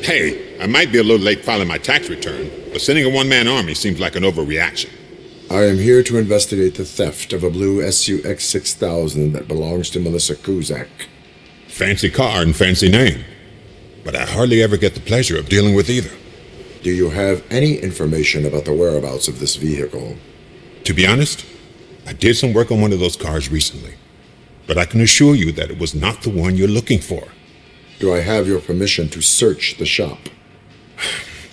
Hey, I might be a little late filing my tax return, but sending a one-man army seems like an overreaction. I am here to investigate the theft of a blue SUX 6000 that belongs to Melissa Kuzak. Fancy car and fancy name, but I hardly ever get the pleasure of dealing with either. Do you have any information about the whereabouts of this vehicle? To be honest, I did some work on one of those cars recently, but I can assure you that it was not the one you're looking for. Do I have your permission to search the shop?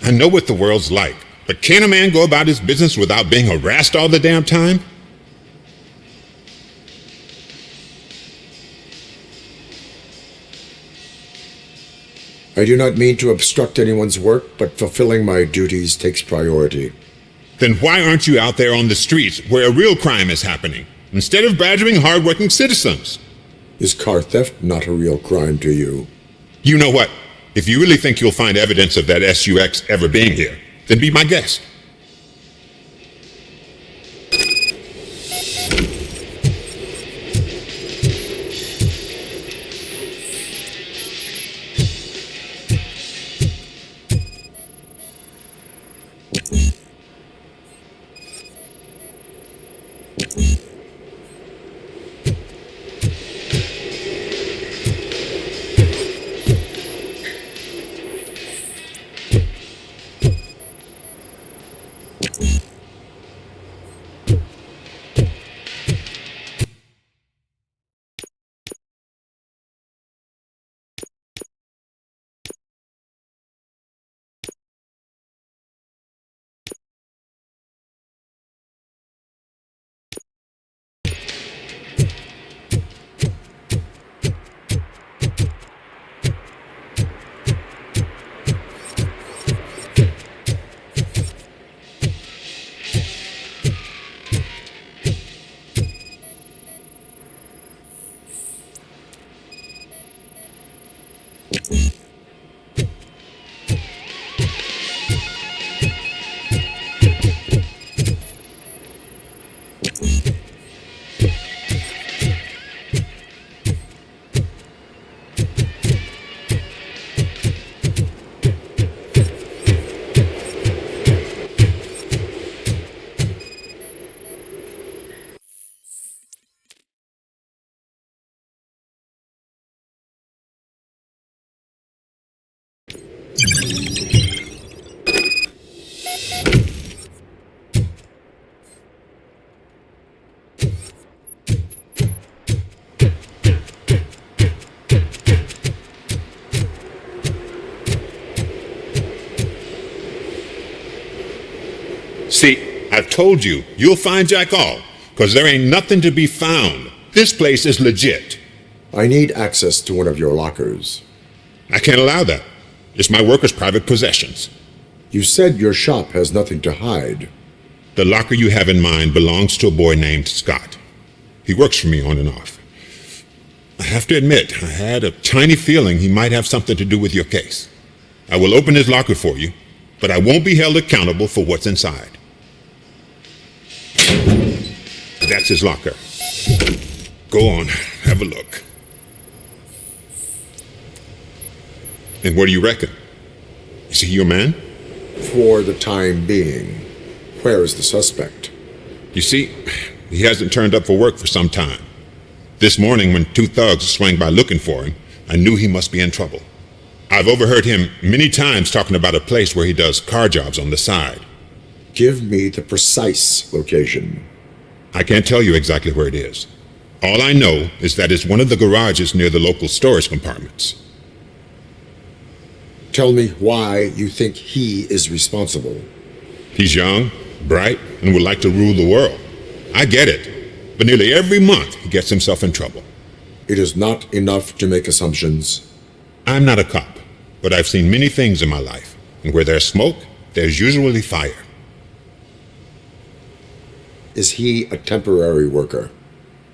I know what the world's like, but can a man go about his business without being harassed all the damn time? I do not mean to obstruct anyone's work, but fulfilling my duties takes priority. Then why aren't you out there on the streets where a real crime is happening, instead of badgering hardworking citizens? Is car theft not a real crime to you? You know what? If you really think you'll find evidence of that SUX ever being here, then be my guest. See, I've told you, you'll find Jack all, because there ain't nothing to be found. This place is legit. I need access to one of your lockers. I can't allow that. It's my workers' private possessions. You said your shop has nothing to hide. The locker you have in mind belongs to a boy named Scott. He works for me on and off. I have to admit, I had a tiny feeling he might have something to do with your case. I will open his locker for you, but I won't be held accountable for what's inside. That's his locker. Go on, have a look. And what do you reckon? Is he your man? For the time being. Where is the suspect? You see, he hasn't turned up for work for some time. This morning, when two thugs swang by looking for him, I knew he must be in trouble. I've overheard him many times talking about a place where he does car jobs on the side. Give me the precise location. I can't tell you exactly where it is. All I know is that it's one of the garages near the local storage compartments. Tell me why you think he is responsible. He's young, bright, and would like to rule the world. I get it, but nearly every month he gets himself in trouble. It is not enough to make assumptions. I'm not a cop, but I've seen many things in my life, and where there's smoke, there's usually fire. Is he a temporary worker?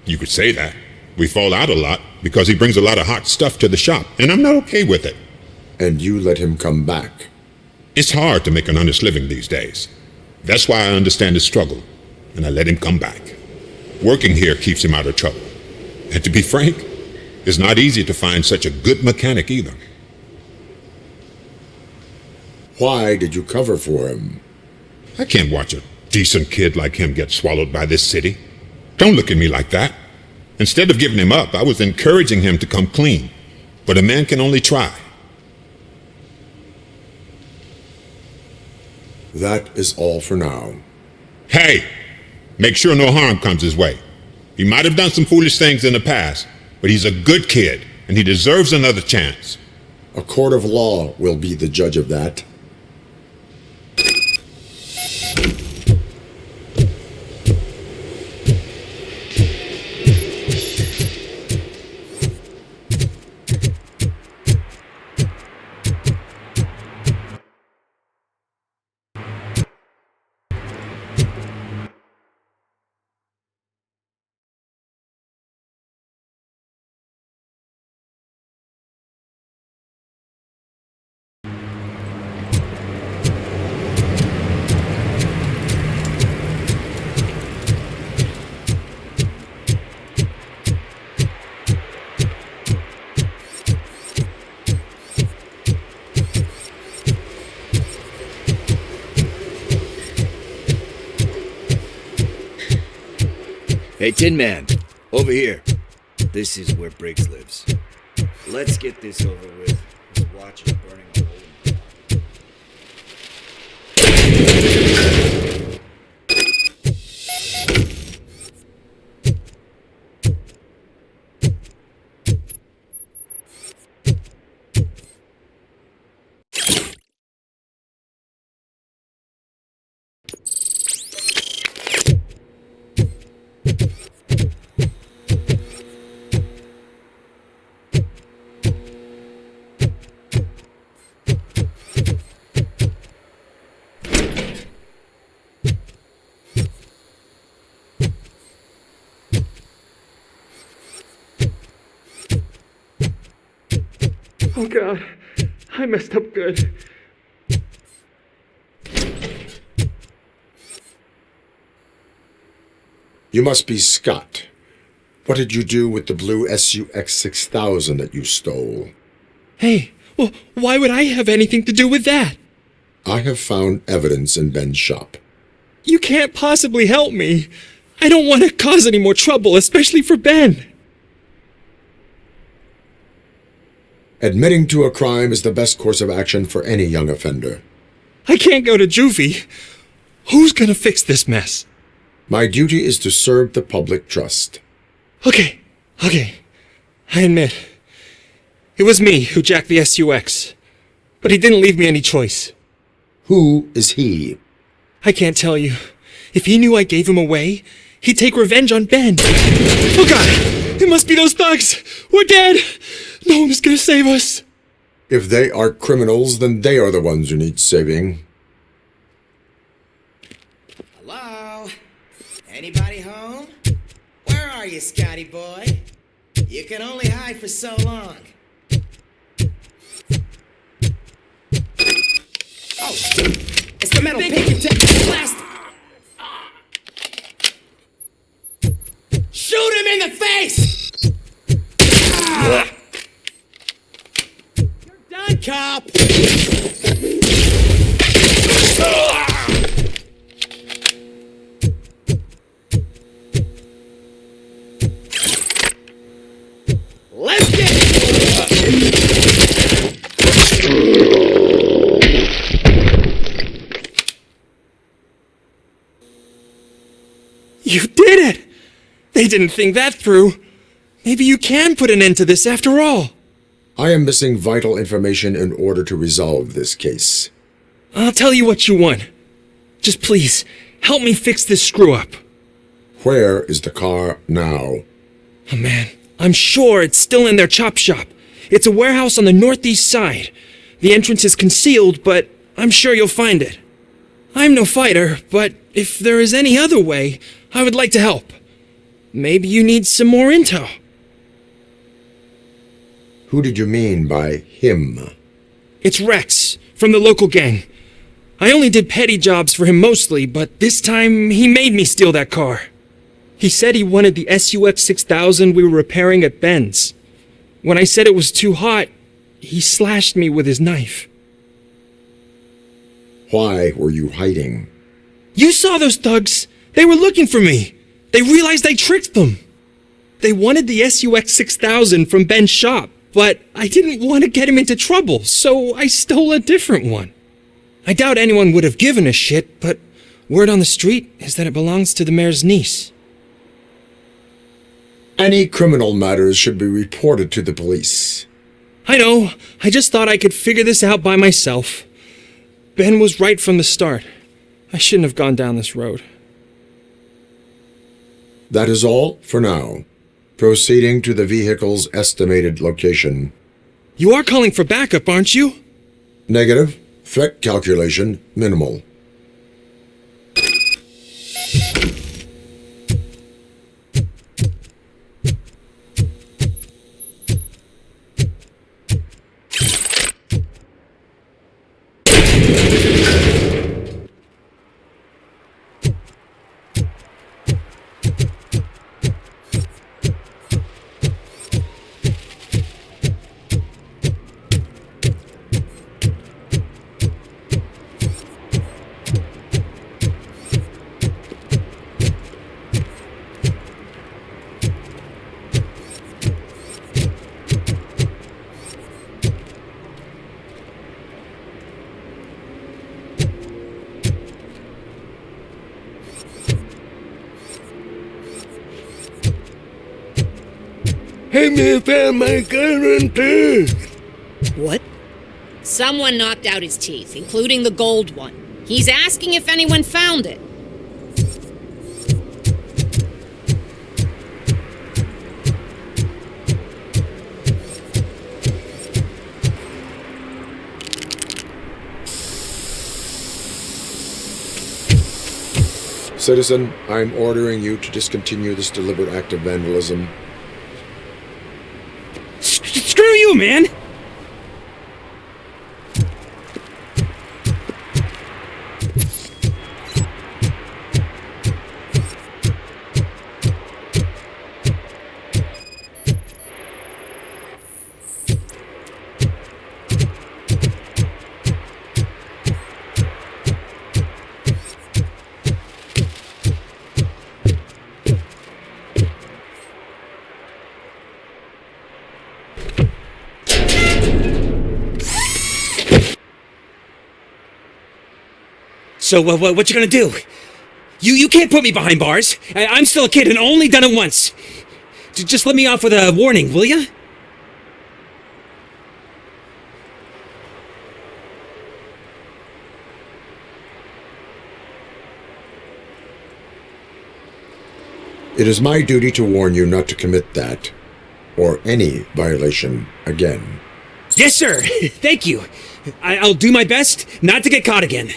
You could say that. We fall out a lot because he brings a lot of hot stuff to the shop, and I'm not okay with it. And you let him come back? It's hard to make an honest living these days. That's why I understand his struggle, and I let him come back. Working here keeps him out of trouble. And to be frank, it's not easy to find such a good mechanic either. Why did you cover for him? I can't watch a decent kid like him get swallowed by this city. Don't look at me like that. Instead of giving him up, I was encouraging him to come clean. But a man can only try. That is all for now. Hey! Make sure no harm comes his way. He might have done some foolish things in the past, but he's a good kid, and he deserves another chance. A court of law will be the judge of that. Hey, Tin Man, over here. This is where Briggs lives. Let's get this over with. His watch is burning a hole in the wall. Oh God, I messed up good. You must be Scott. What did you do with the blue SUX 6000 that you stole? Hey, well, why would I have anything to do with that? I have found evidence in Ben's shop. You can't possibly help me. I don't want to cause any more trouble, especially for Ben. Admitting to a crime is the best course of action for any young offender. I can't go to juvie. Who's gonna fix this mess? My duty is to serve the public trust. Okay. I admit. It was me who jacked the SUX. But he didn't leave me any choice. Who is he? I can't tell you. If he knew I gave him away, he'd take revenge on Ben. Oh God! It must be those thugs! We're dead! No one is gonna save us! If they are criminals, then they are the ones who need saving. Hello? Anybody home? Where are you, Scotty boy? You can only hide for so long. Oh, it's the metal pick blast. Shoot him in the face! You're done, cop! Let's get You did it! They didn't think that through. Maybe you can put an end to this after all. I am missing vital information in order to resolve this case. I'll tell you what you want. Just please, help me fix this screw-up. Where is the car now? Oh man, I'm sure it's still in their chop shop. It's a warehouse on the northeast side. The entrance is concealed, but I'm sure you'll find it. I'm no fighter, but if there is any other way, I would like to help. Maybe you need some more intel. Who did you mean by him? It's Rex, from the local gang. I only did petty jobs for him mostly, but this time he made me steal that car. He said he wanted the SUX 6000 we were repairing at Ben's. When I said it was too hot, he slashed me with his knife. Why were you hiding? You saw those thugs. They were looking for me. They realized I tricked them. They wanted the SUX 6000 from Ben's shop, but I didn't want to get him into trouble, so I stole a different one. I doubt anyone would have given a shit, but word on the street is that it belongs to the mayor's niece. Any criminal matters should be reported to the police. I know. I just thought I could figure this out by myself. Ben was right from the start. I shouldn't have gone down this road. That is all for now. Proceeding to the vehicle's estimated location. You are calling for backup, aren't you? Negative. Threat calculation minimal. Hey, me found my gun and tooth. What? Someone knocked out his teeth, including the gold one. He's asking if anyone found it. Citizen, I'm ordering you to discontinue this deliberate act of vandalism. Screw you, man! So, what you gonna do? You can't put me behind bars. I'm still a kid and only done it once. Just let me off with a warning, will ya? It is my duty to warn you not to commit that, or any violation, again. Yes, sir. Thank you. I'll do my best not to get caught again.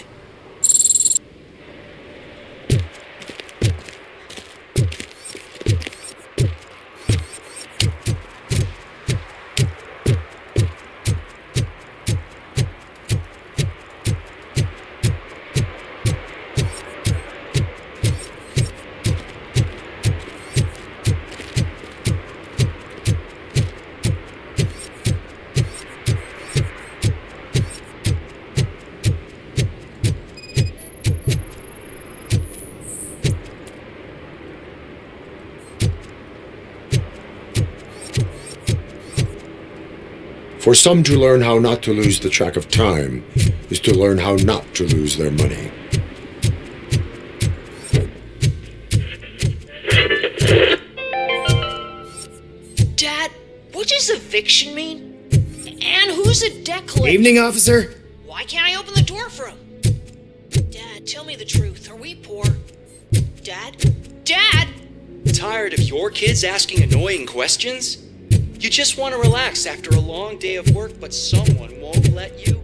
For some to learn how not to lose the track of time is to learn how not to lose their money. Dad, what does eviction mean? And who's a debt collector? Evening, officer. Why can't I open the door for him? Dad, tell me the truth. Are we poor? Dad? Dad! Tired of your kids asking annoying questions? You just want to relax after a long day of work, but someone won't let you?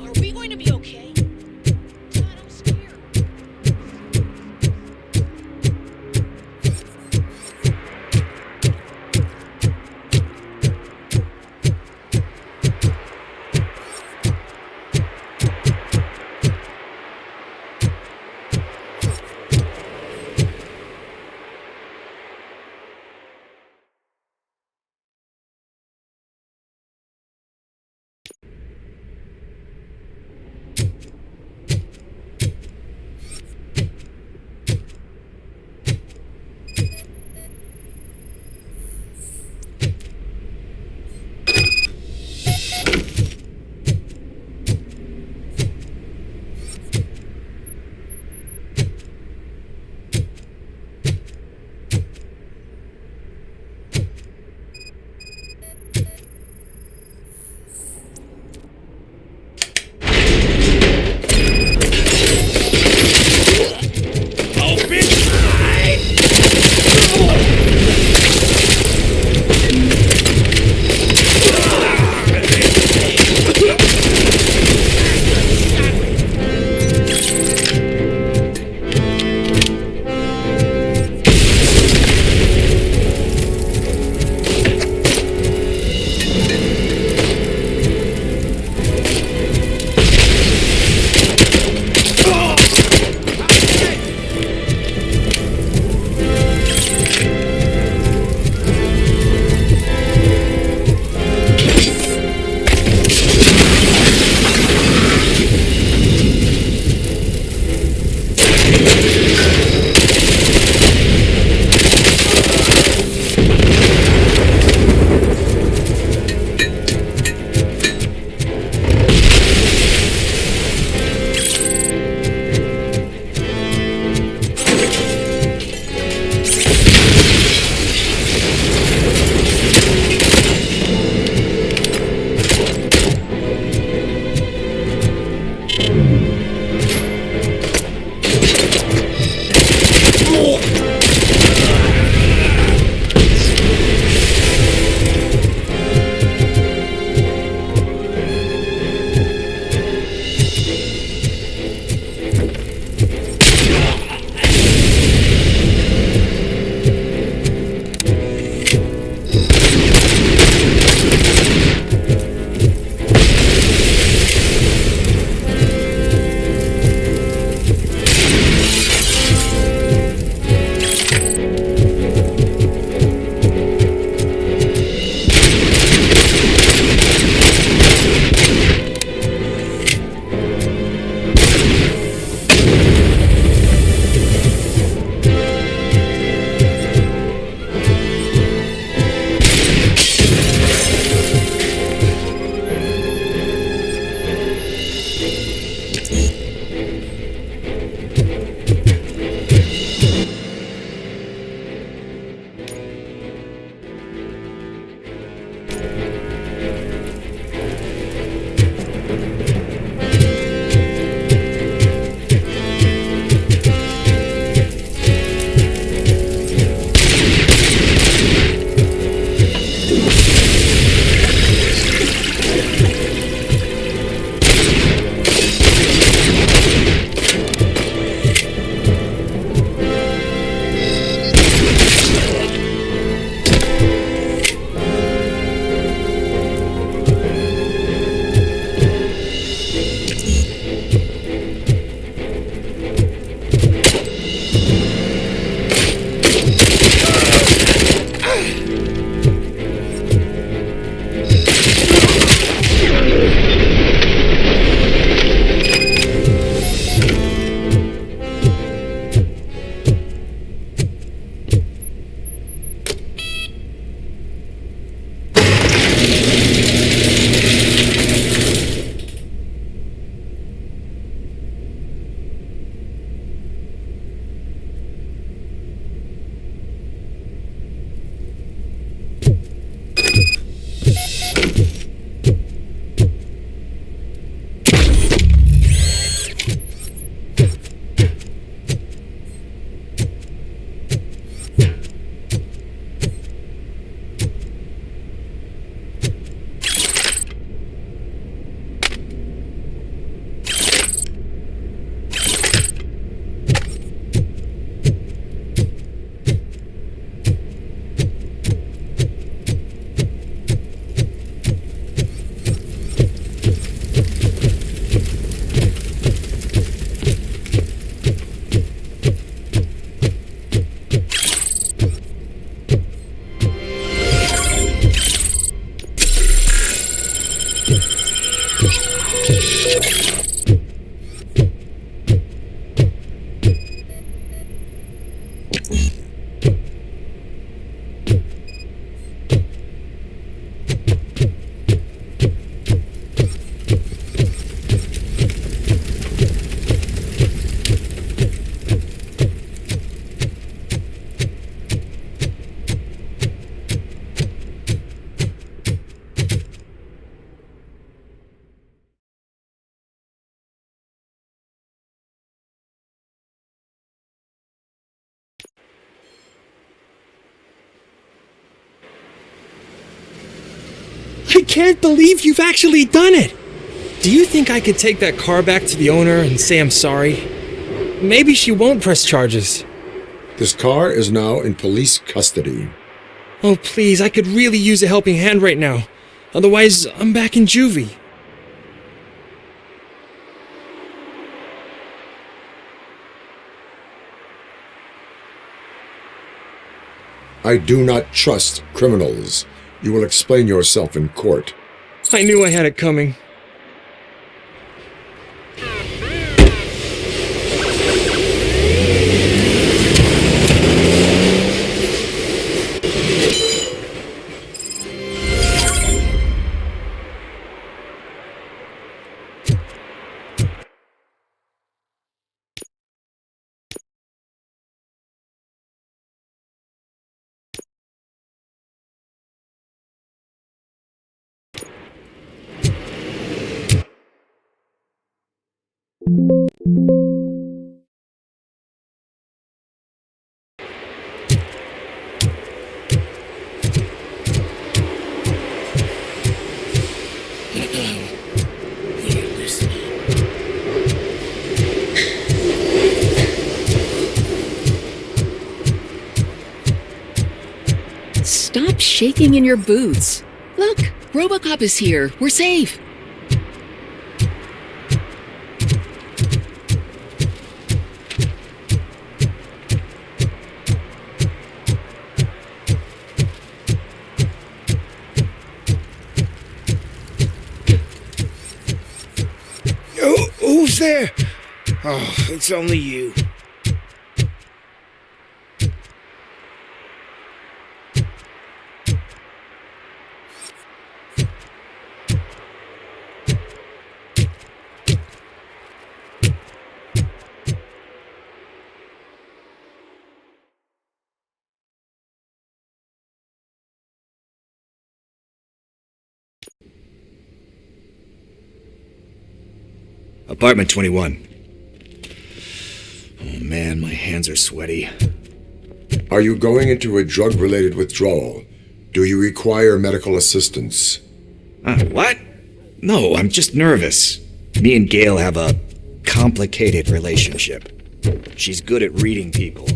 Are we going to be okay? Dad, I'm scared. I can't believe you've actually done it! Do you think I could take that car back to the owner and say I'm sorry? Maybe she won't press charges. This car is now in police custody. Oh, please, I could really use a helping hand right now. Otherwise, I'm back in juvie. I do not trust criminals. You will explain yourself in court. I knew I had it coming. Stop shaking in your boots. Look, RoboCop is here. We're safe. Who's there? Oh, it's only you. Apartment 21. Oh man, my hands are sweaty. Are you going into a drug-related withdrawal? Do you require medical assistance? What? No, I'm just nervous. Me and Gail have a complicated relationship. She's good at reading people,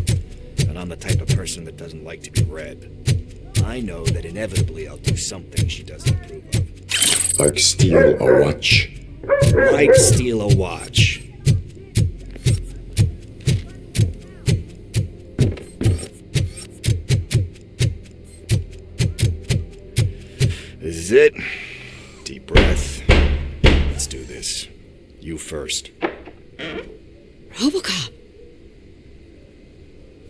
and I'm the type of person that doesn't like to be read. I know that inevitably I'll do something she doesn't approve of. Like steal a watch? Like steal a watch. This is it. Deep breath. Let's do this. You first. RoboCop.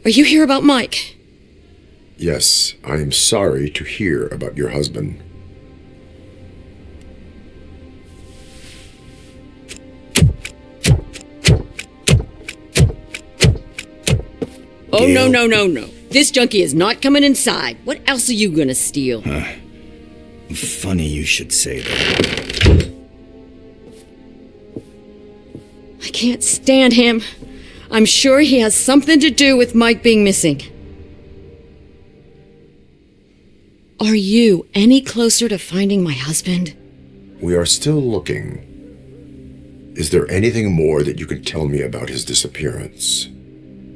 Are you here about Mike? Yes, I am sorry to hear about your husband. Oh, Gail. no. This junkie is not coming inside. What else are you gonna steal? Funny you should say that. I can't stand him. I'm sure he has something to do with Mike being missing. Are you any closer to finding my husband? We are still looking. Is there anything more that you can tell me about his disappearance?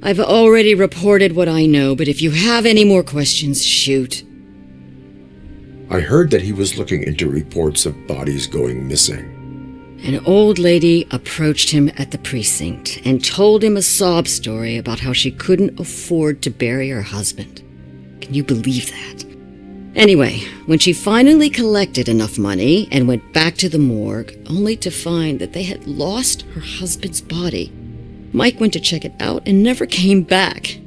I've already reported what I know, but if you have any more questions, shoot. I heard that he was looking into reports of bodies going missing. An old lady approached him at the precinct and told him a sob story about how she couldn't afford to bury her husband. Can you believe that? Anyway, when she finally collected enough money and went back to the morgue, only to find that they had lost her husband's body, Mike went to check it out and never came back.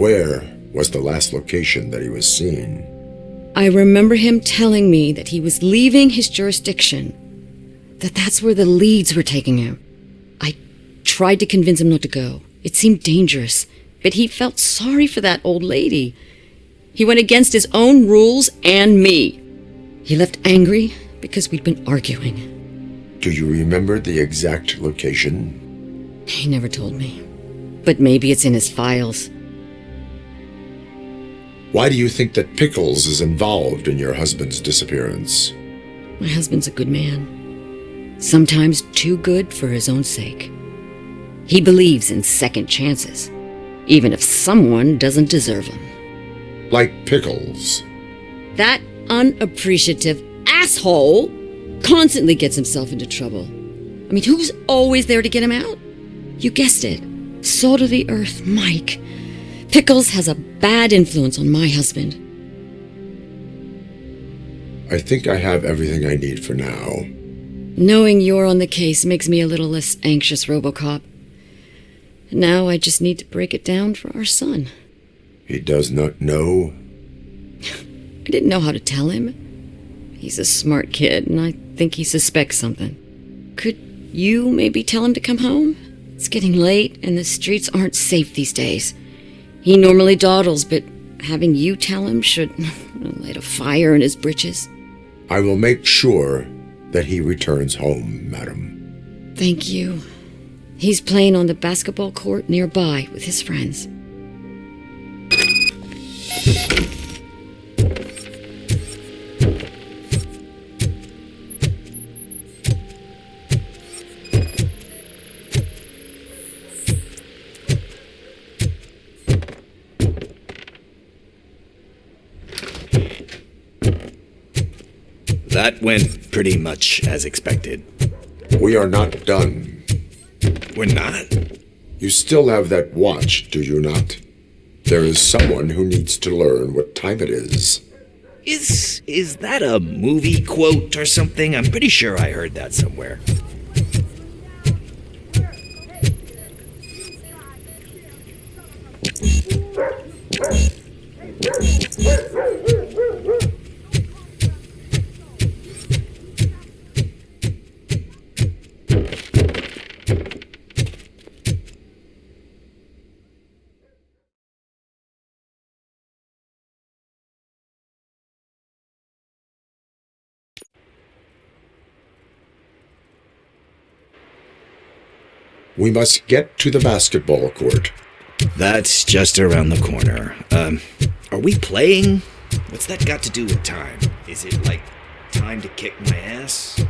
Where was the last location that he was seen? I remember him telling me that he was leaving his jurisdiction, that that's where the leads were taking him. I tried to convince him not to go. It seemed dangerous, but he felt sorry for that old lady. He went against his own rules and me. He left angry because we'd been arguing. Do you remember the exact location? He never told me, but maybe it's in his files. Why do you think that Pickles is involved in your husband's disappearance? My husband's a good man. Sometimes too good for his own sake. He believes in second chances, even if someone doesn't deserve them. Like Pickles. That unappreciative asshole constantly gets himself into trouble. I mean, who's always there to get him out? You guessed it. Salt of the earth, Mike. Pickles has a bad influence on my husband. I think I have everything I need for now. Knowing you're on the case makes me a little less anxious, RoboCop. Now I just need to break it down for our son. He does not know? I didn't know how to tell him. He's a smart kid, and I think he suspects something. Could you maybe tell him to come home? It's getting late, and the streets aren't safe these days. He normally dawdles, but having you tell him should light a fire in his britches. I will make sure that he returns home, madam. Thank you. He's playing on the basketball court nearby with his friends. That went pretty much as expected. We are not done. We're not? You still have that watch, do you not? There is someone who needs to learn what time it is. Is that a movie quote or something? I'm pretty sure I heard that somewhere. We must get to the basketball court. That's just around the corner. Are we playing? What's that got to do with time? Is it like time to kick my ass?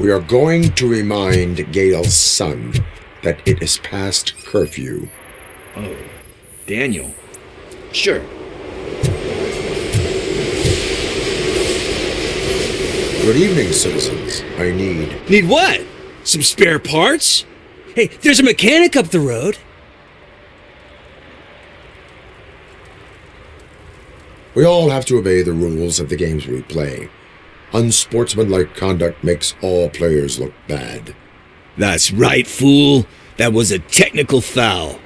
We are going to remind Gail's son that it is past curfew. Oh, Daniel. Sure. Good evening, citizens. I need... Need what? Some spare parts? Hey, there's a mechanic up the road. We all have to obey the rules of the games we play. Unsportsmanlike conduct makes all players look bad. That's right, fool. That was a technical foul.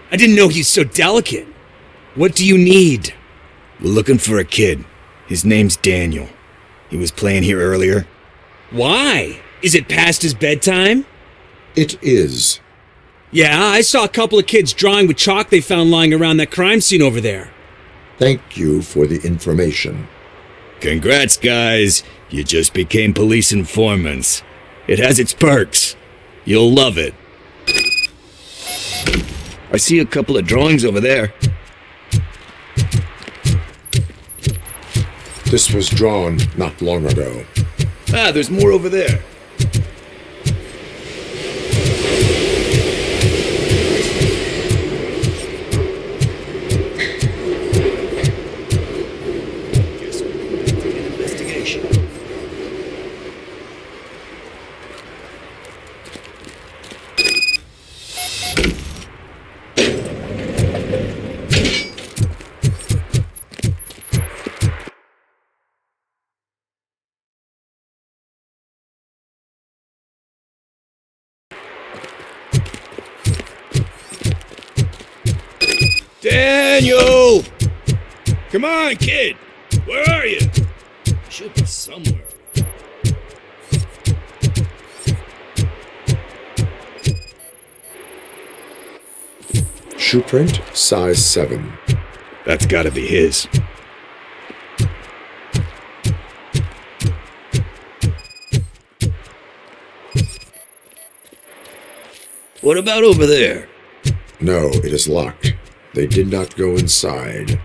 I didn't know he's so delicate. What do you need? We're looking for a kid. His name's Daniel. He was playing here earlier. Why? Is it past his bedtime? It is. Yeah, I saw a couple of kids drawing with chalk they found lying around that crime scene over there. Thank you for the information. Congrats, guys. You just became police informants. It has its perks. You'll love it. I see a couple of drawings over there. This was drawn not long ago. Ah, there's more over there. Daniel! Come on, kid! Where are you? Should be somewhere. Shoe print, size 7. That's gotta be his. What about over there? No, it is locked. They did not go inside.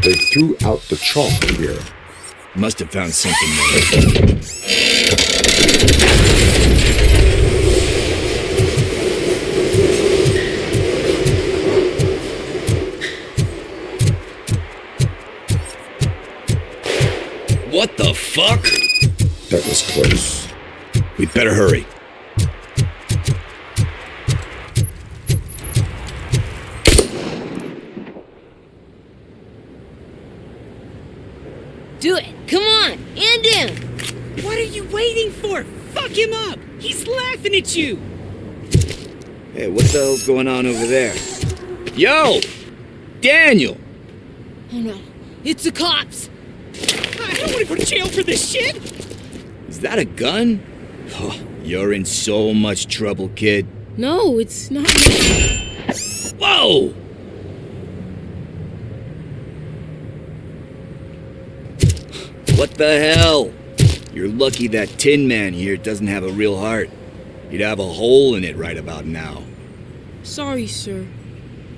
They threw out the chalk here. Must have found something there. What the fuck? That was close. We'd better hurry. Do it. Come on. End him. What are you waiting for? Fuck him up! He's laughing at you! Hey, what the hell's going on over there? Yo! Daniel! Oh no. It's the cops. I don't want to go to jail for this shit! Is that a gun? Oh, you're in so much trouble, kid. No, it's not. Whoa! What the hell? You're lucky that Tin Man here doesn't have a real heart. He'd have a hole in it right about now. Sorry, sir.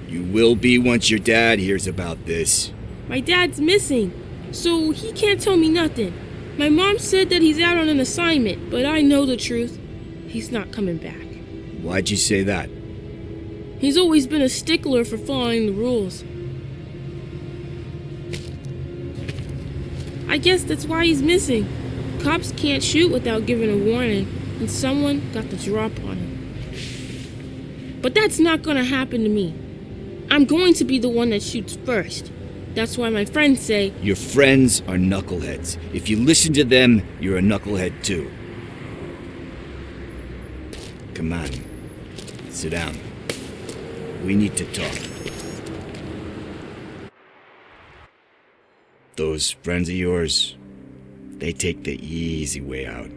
You will be once your dad hears about this. My dad's missing, so he can't tell me nothing. My mom said that he's out on an assignment, but I know the truth. He's not coming back. Why'd you say that? He's always been a stickler for following the rules. I guess that's why he's missing. Cops can't shoot without giving a warning, and someone got the drop on him. But that's not gonna happen to me. I'm going to be the one that shoots first. That's why my friends say, Your friends are knuckleheads. If you listen to them, you're a knucklehead too. Come on. Sit down. We need to talk. Those friends of yours, they take the easy way out.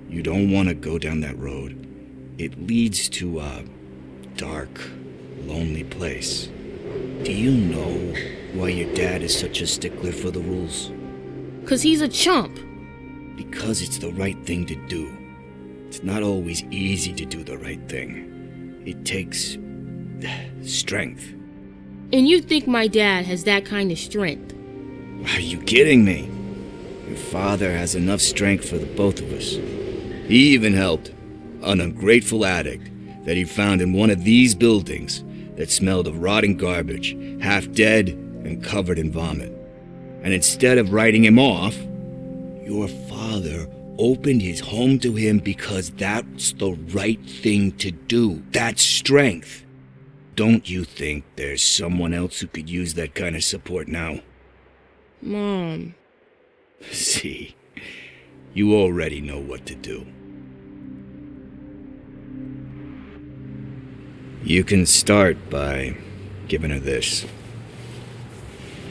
You don't want to go down that road. It leads to a dark, lonely place. Do you know why your dad is such a stickler for the rules? 'cause he's a chump. Because it's the right thing to do. It's not always easy to do the right thing. It takes strength. And you think my dad has that kind of strength? Are you kidding me? Your father has enough strength for the both of us. He even helped an ungrateful addict that he found in one of these buildings that smelled of rotting garbage, half dead and covered in vomit. And instead of writing him off, your father opened his home to him because that's the right thing to do. That's strength. Don't you think there's someone else who could use that kind of support now? Mom. See, you already know what to do. You can start by giving her this.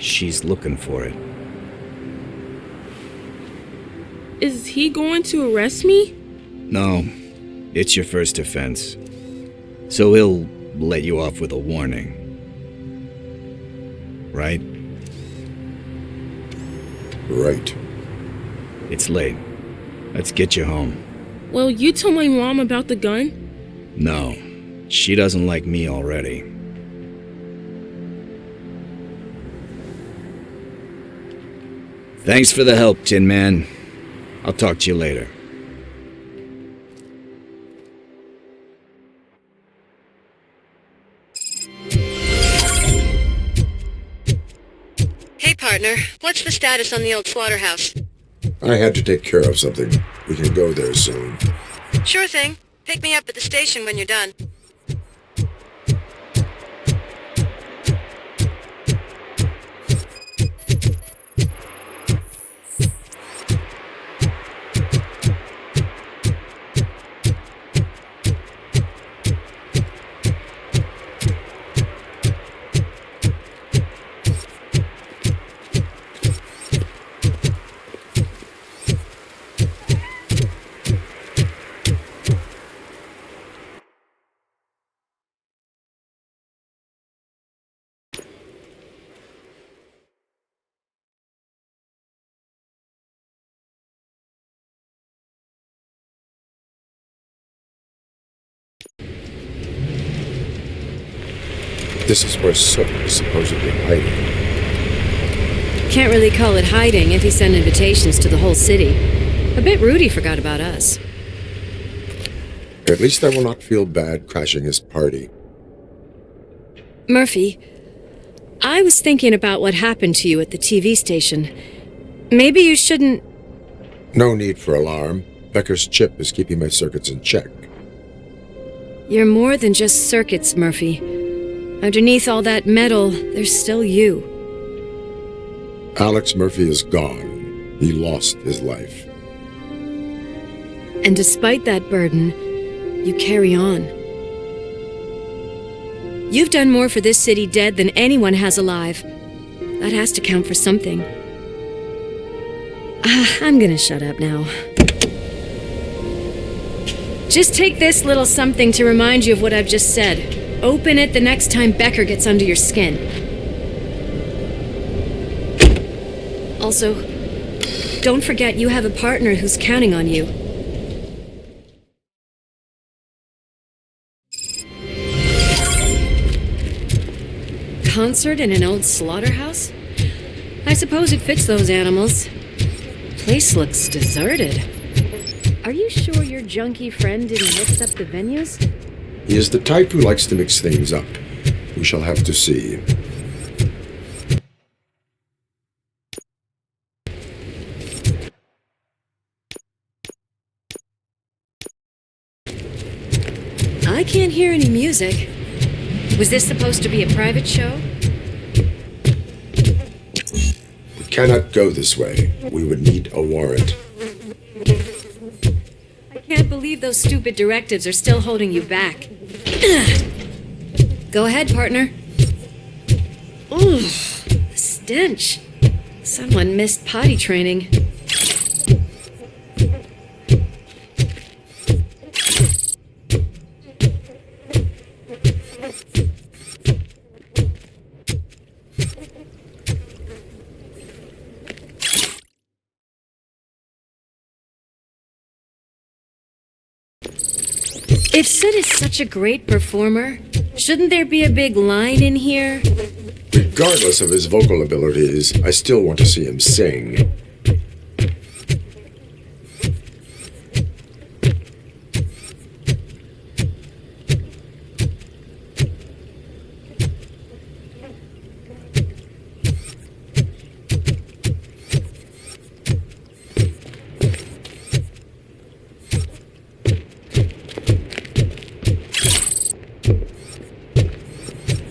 She's looking for it. Is he going to arrest me? No, it's your first offense. So he'll let you off with a warning. Right? Right. It's late. Let's get you home. Well, you tell my mom about the gun? No, she doesn't like me already. Thanks for the help, Tin Man. I'll talk to you later. Hey, partner. What's the status on the old slaughterhouse? I had to take care of something. We can go there soon. Sure thing. Pick me up at the station when you're done. This is where Sook is supposedly hiding. Can't really call it hiding if he sent invitations to the whole city. A bit rude he forgot about us. At least I will not feel bad crashing his party. Murphy, I was thinking about what happened to you at the TV station. Maybe you shouldn't... No need for alarm. Becker's chip is keeping my circuits in check. You're more than just circuits, Murphy. Underneath all that metal, there's still you. Alex Murphy is gone. He lost his life. And despite that burden, you carry on. You've done more for this city dead than anyone has alive. That has to count for something. I'm gonna shut up now. Just take this little something to remind you of what I've just said. Open it the next time Becker gets under your skin. Also, don't forget you have a partner who's counting on you. Concert in an old slaughterhouse? I suppose it fits those animals. Place looks deserted. Are you sure your junkie friend didn't mix up the venues? He is the type who likes to mix things up. We shall have to see. I can't hear any music. Was this supposed to be a private show? We cannot go this way. We would need a warrant. I can't believe those stupid directives are still holding you back. Go ahead, partner. Ooh, the stench. Someone missed potty training. If Sid is such a great performer, shouldn't there be a big line in here? Regardless of his vocal abilities, I still want to see him sing.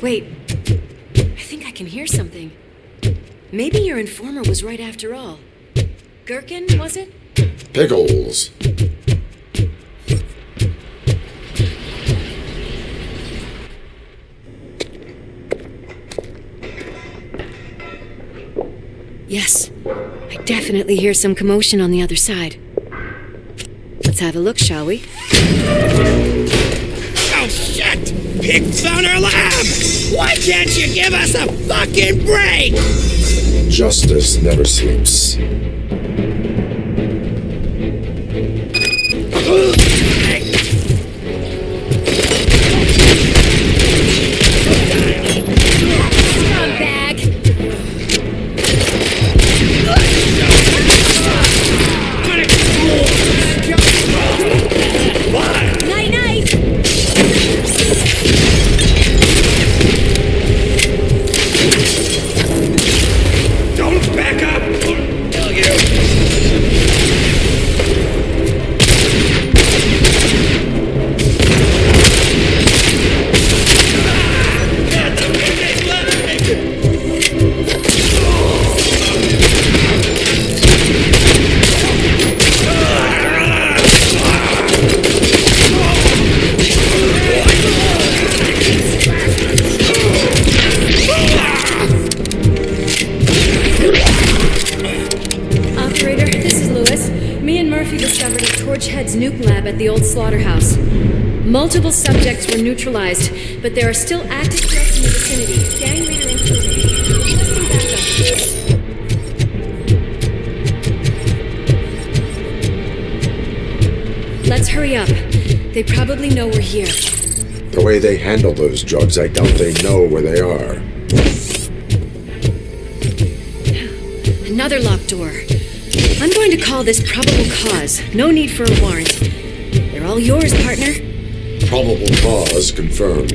Wait, I think I can hear something. Maybe your informer was right after all. Gherkin, was it? Pickles. Yes, I definitely hear some commotion on the other side. Let's have a look, shall we? Oh, shit! Pig found our lab! Why can't you give us a fucking break? Justice never sleeps. Slaughterhouse. Multiple subjects were neutralized, but there are still active threats in the vicinity. Gang leader included. Requesting backup. Let's hurry up. They probably know we're here. The way they handle those drugs, I doubt they know where they are. Another locked door. I'm going to call this probable cause. No need for a warrant. They're all yours, partner. Probable cause confirmed.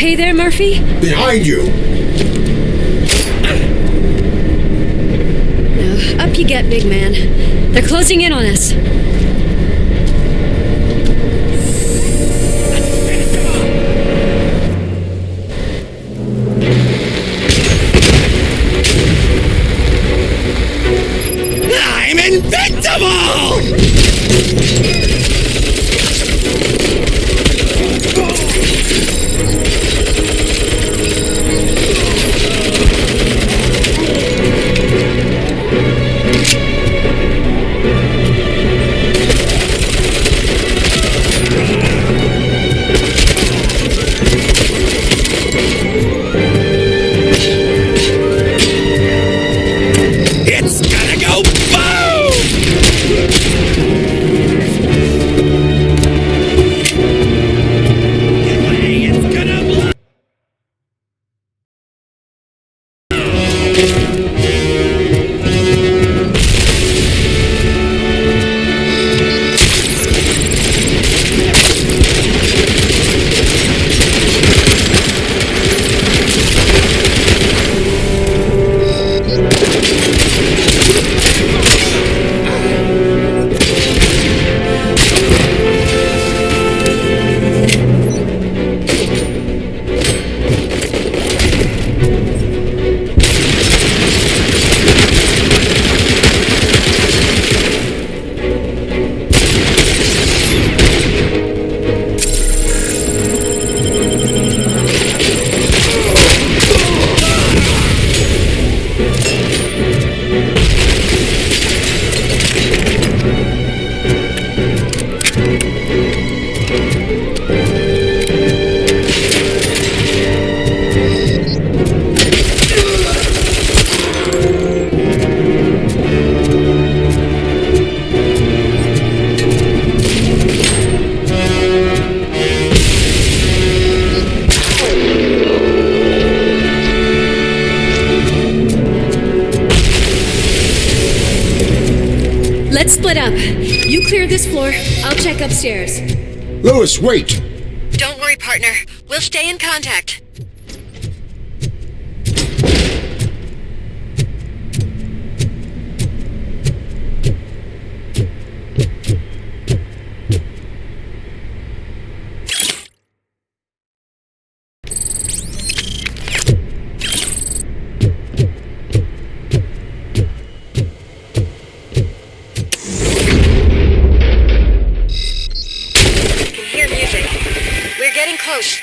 Okay there, Murphy? Behind you! Now, up you get, big man. They're closing in on us. I'm invincible! split up. You clear this floor, I'll check upstairs. Lewis, wait! Don't worry, partner. We'll stay in contact. Close.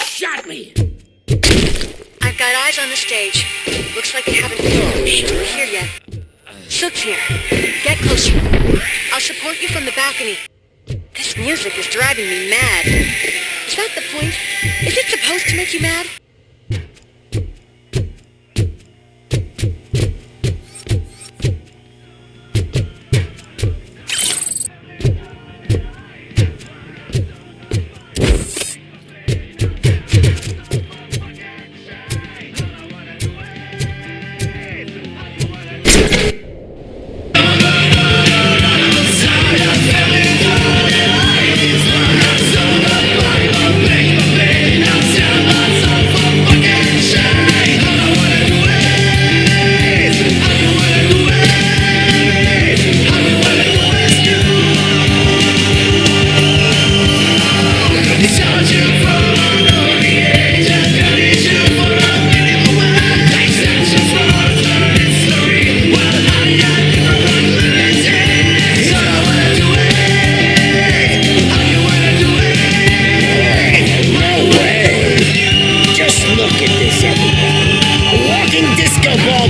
Shot me! I've got eyes on the stage. Looks like they haven't finished here yet. Sook's here. Get closer. I'll support you from the balcony. This music is driving me mad. Is that the point? Is it supposed to make you mad?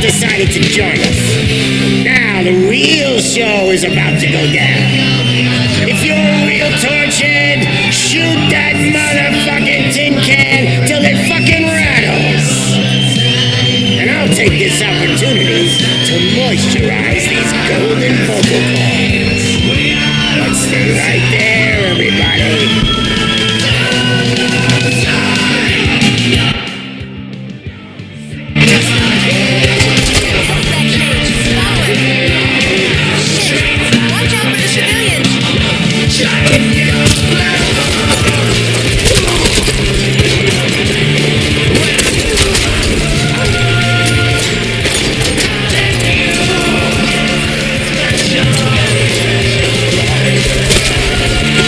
Decided to join us. Now the real show is about to go down. If you're a real torchhead, shoot that motherfucking tin can till it fucking rattles. And I'll take this opportunity to moisturize these golden vocal cords. But stay right there, everybody.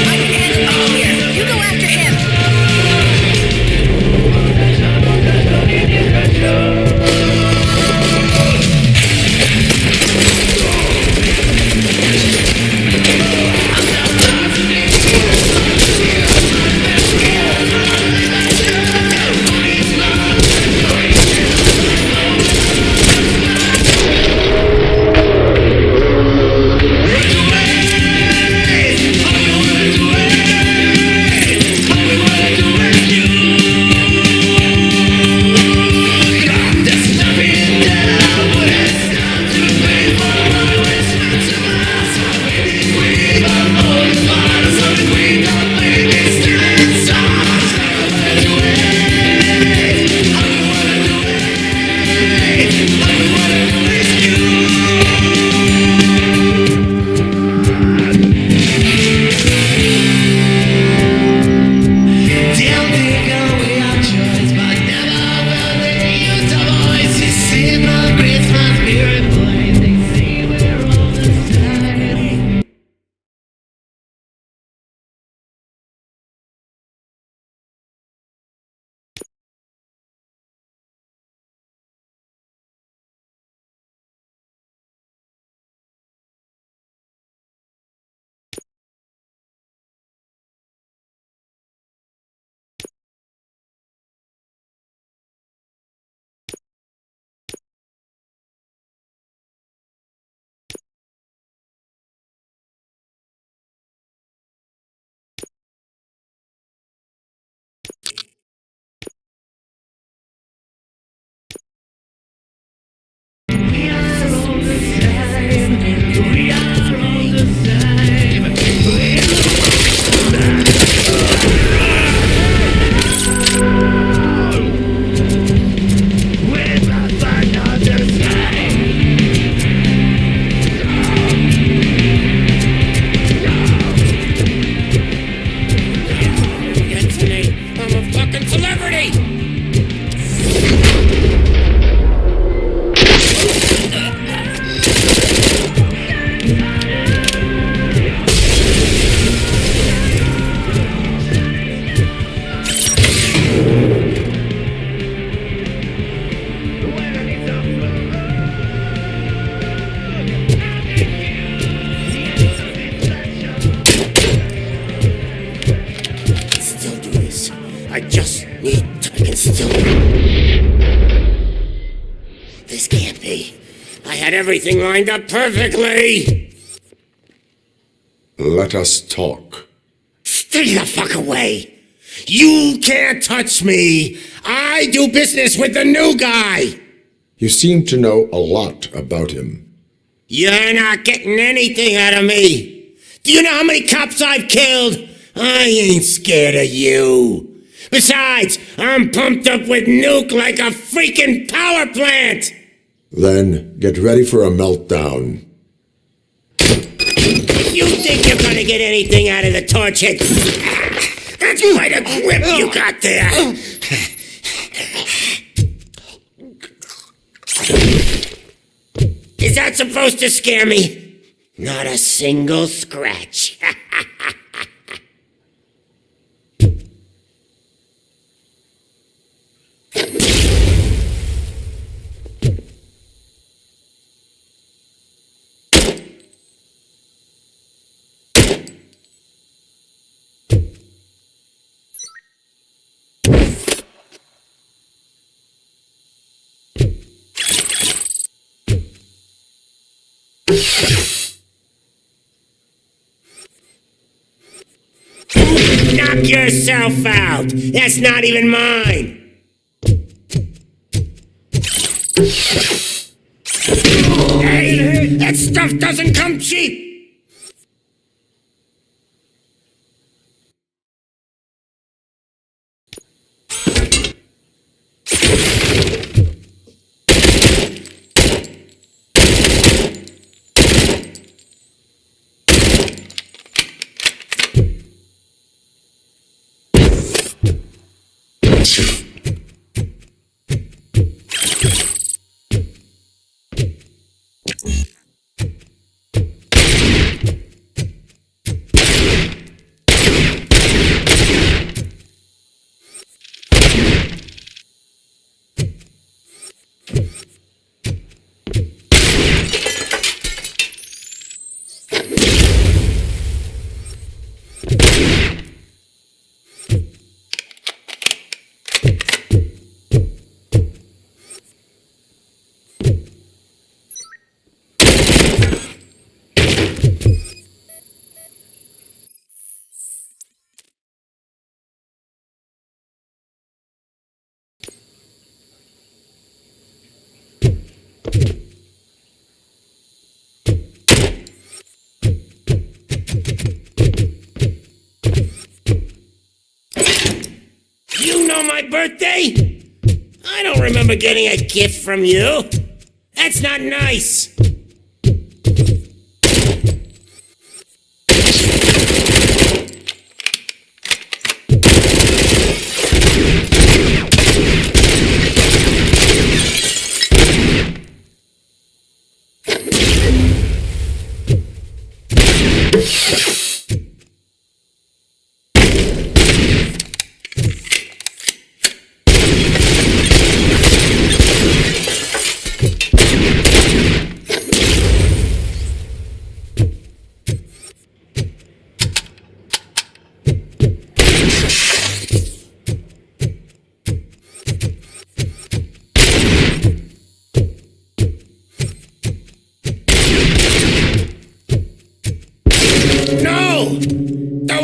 I can end it all here. This can't be. I had everything lined up perfectly. Let us talk. Stay the fuck away. You can't touch me. I do business with the new guy. You seem to know a lot about him. You're not getting anything out of me. Do you know how many cops I've killed? I ain't scared of you. Besides, I'm pumped up with nuke like a freaking power plant. Then get ready for a meltdown. If you think you're gonna get anything out of the torchhead, that's quite a grip you got there. Is that supposed to scare me? Not a single scratch. Knock yourself out. That's not even mine. Hey, that stuff doesn't come cheap. My birthday? I don't remember getting a gift from you. That's not nice.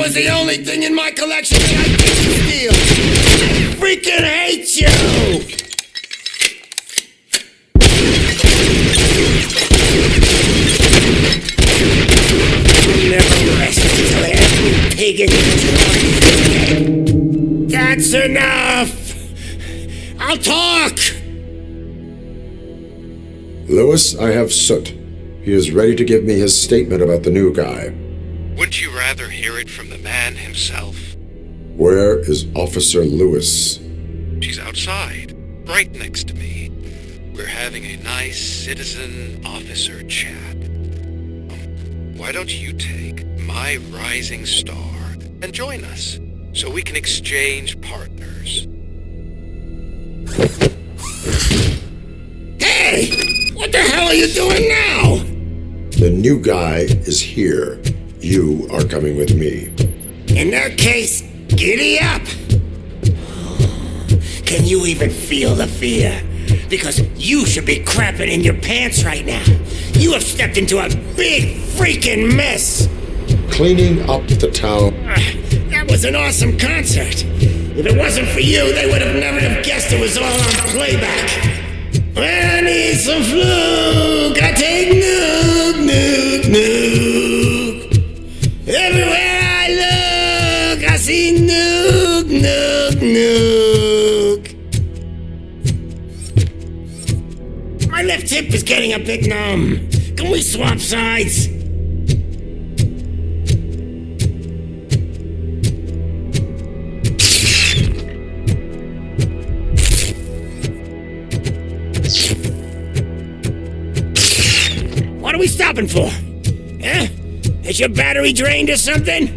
The only thing in my collection that I didn't steal. I freaking hate you! I'll never rest until every pig in the That's enough! I'll talk! Lewis, I have Soot. He is ready to give me his statement about the new guy. Wouldn't you rather hear it from the man himself? Where is Officer Lewis? She's outside, right next to me. We're having a nice citizen-officer chat. Why don't you take my rising star and join us, so we can exchange partners? Hey! What the hell are you doing now? The new guy is here. You are coming with me. In that case, giddy up! Can you even feel the fear? because you should be crapping in your pants right now. You have stepped into a big freaking mess. Cleaning up the town. That was an awesome concert. If it wasn't for you, they would have never have guessed it was all on playback. I need some fluke. I take nuke. Everywhere I look, I see nuke. My left hip is getting a bit numb. Can we swap sides? What are we stopping for? Huh? Is your battery drained or something?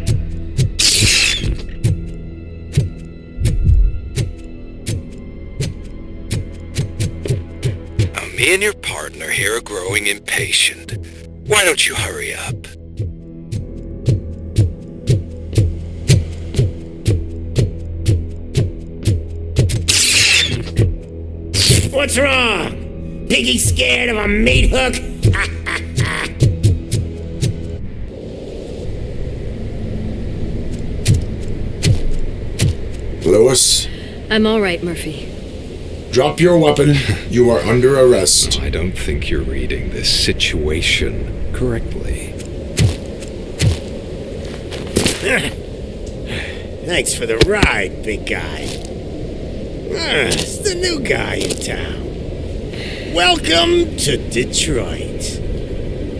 Me and your partner here are growing impatient. Why don't you hurry up? What's wrong? Piggy scared of a meat hook? Lewis, I'm all right, Murphy. drop your weapon. You are under arrest. I don't think you're reading this situation correctly. Thanks for the ride, big guy. It's the new guy in town. Welcome to Detroit.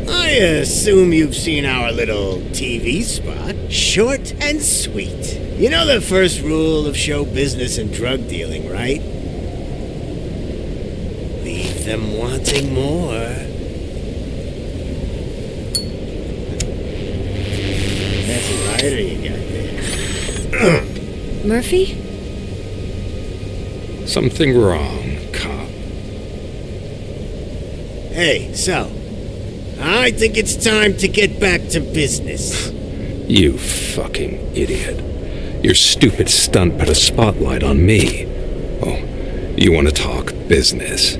I assume you've seen our little TV spot. Short and sweet. You know the first rule of show business and drug dealing, right? Leave them wanting more. That's a lighter you got there. Murphy? Something wrong, cop. Hey, so, I think it's time to get back to business. You fucking idiot. Your stupid stunt put a spotlight on me. Oh, you want to talk business?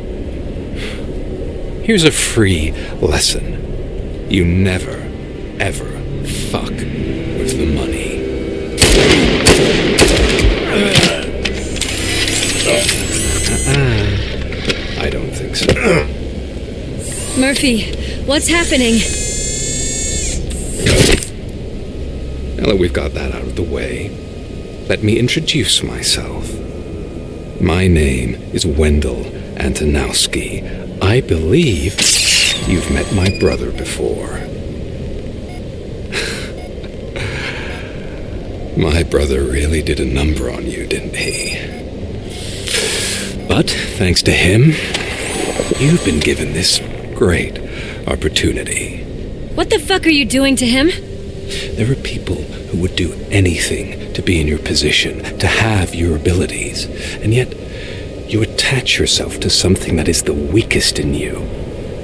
Here's a free lesson. You never, ever fuck with the money. I don't think so. Murphy, what's happening? Now that we've got that out of the way, let me introduce myself. My name is Wendell Antonowski. I believe you've met my brother before. My brother really did a number on you, didn't he? But thanks to him, you've been given this great opportunity. What the fuck are you doing to him? There are people who would do anything to be in your position, to have your abilities, and yet you attach yourself to something that is the weakest in you,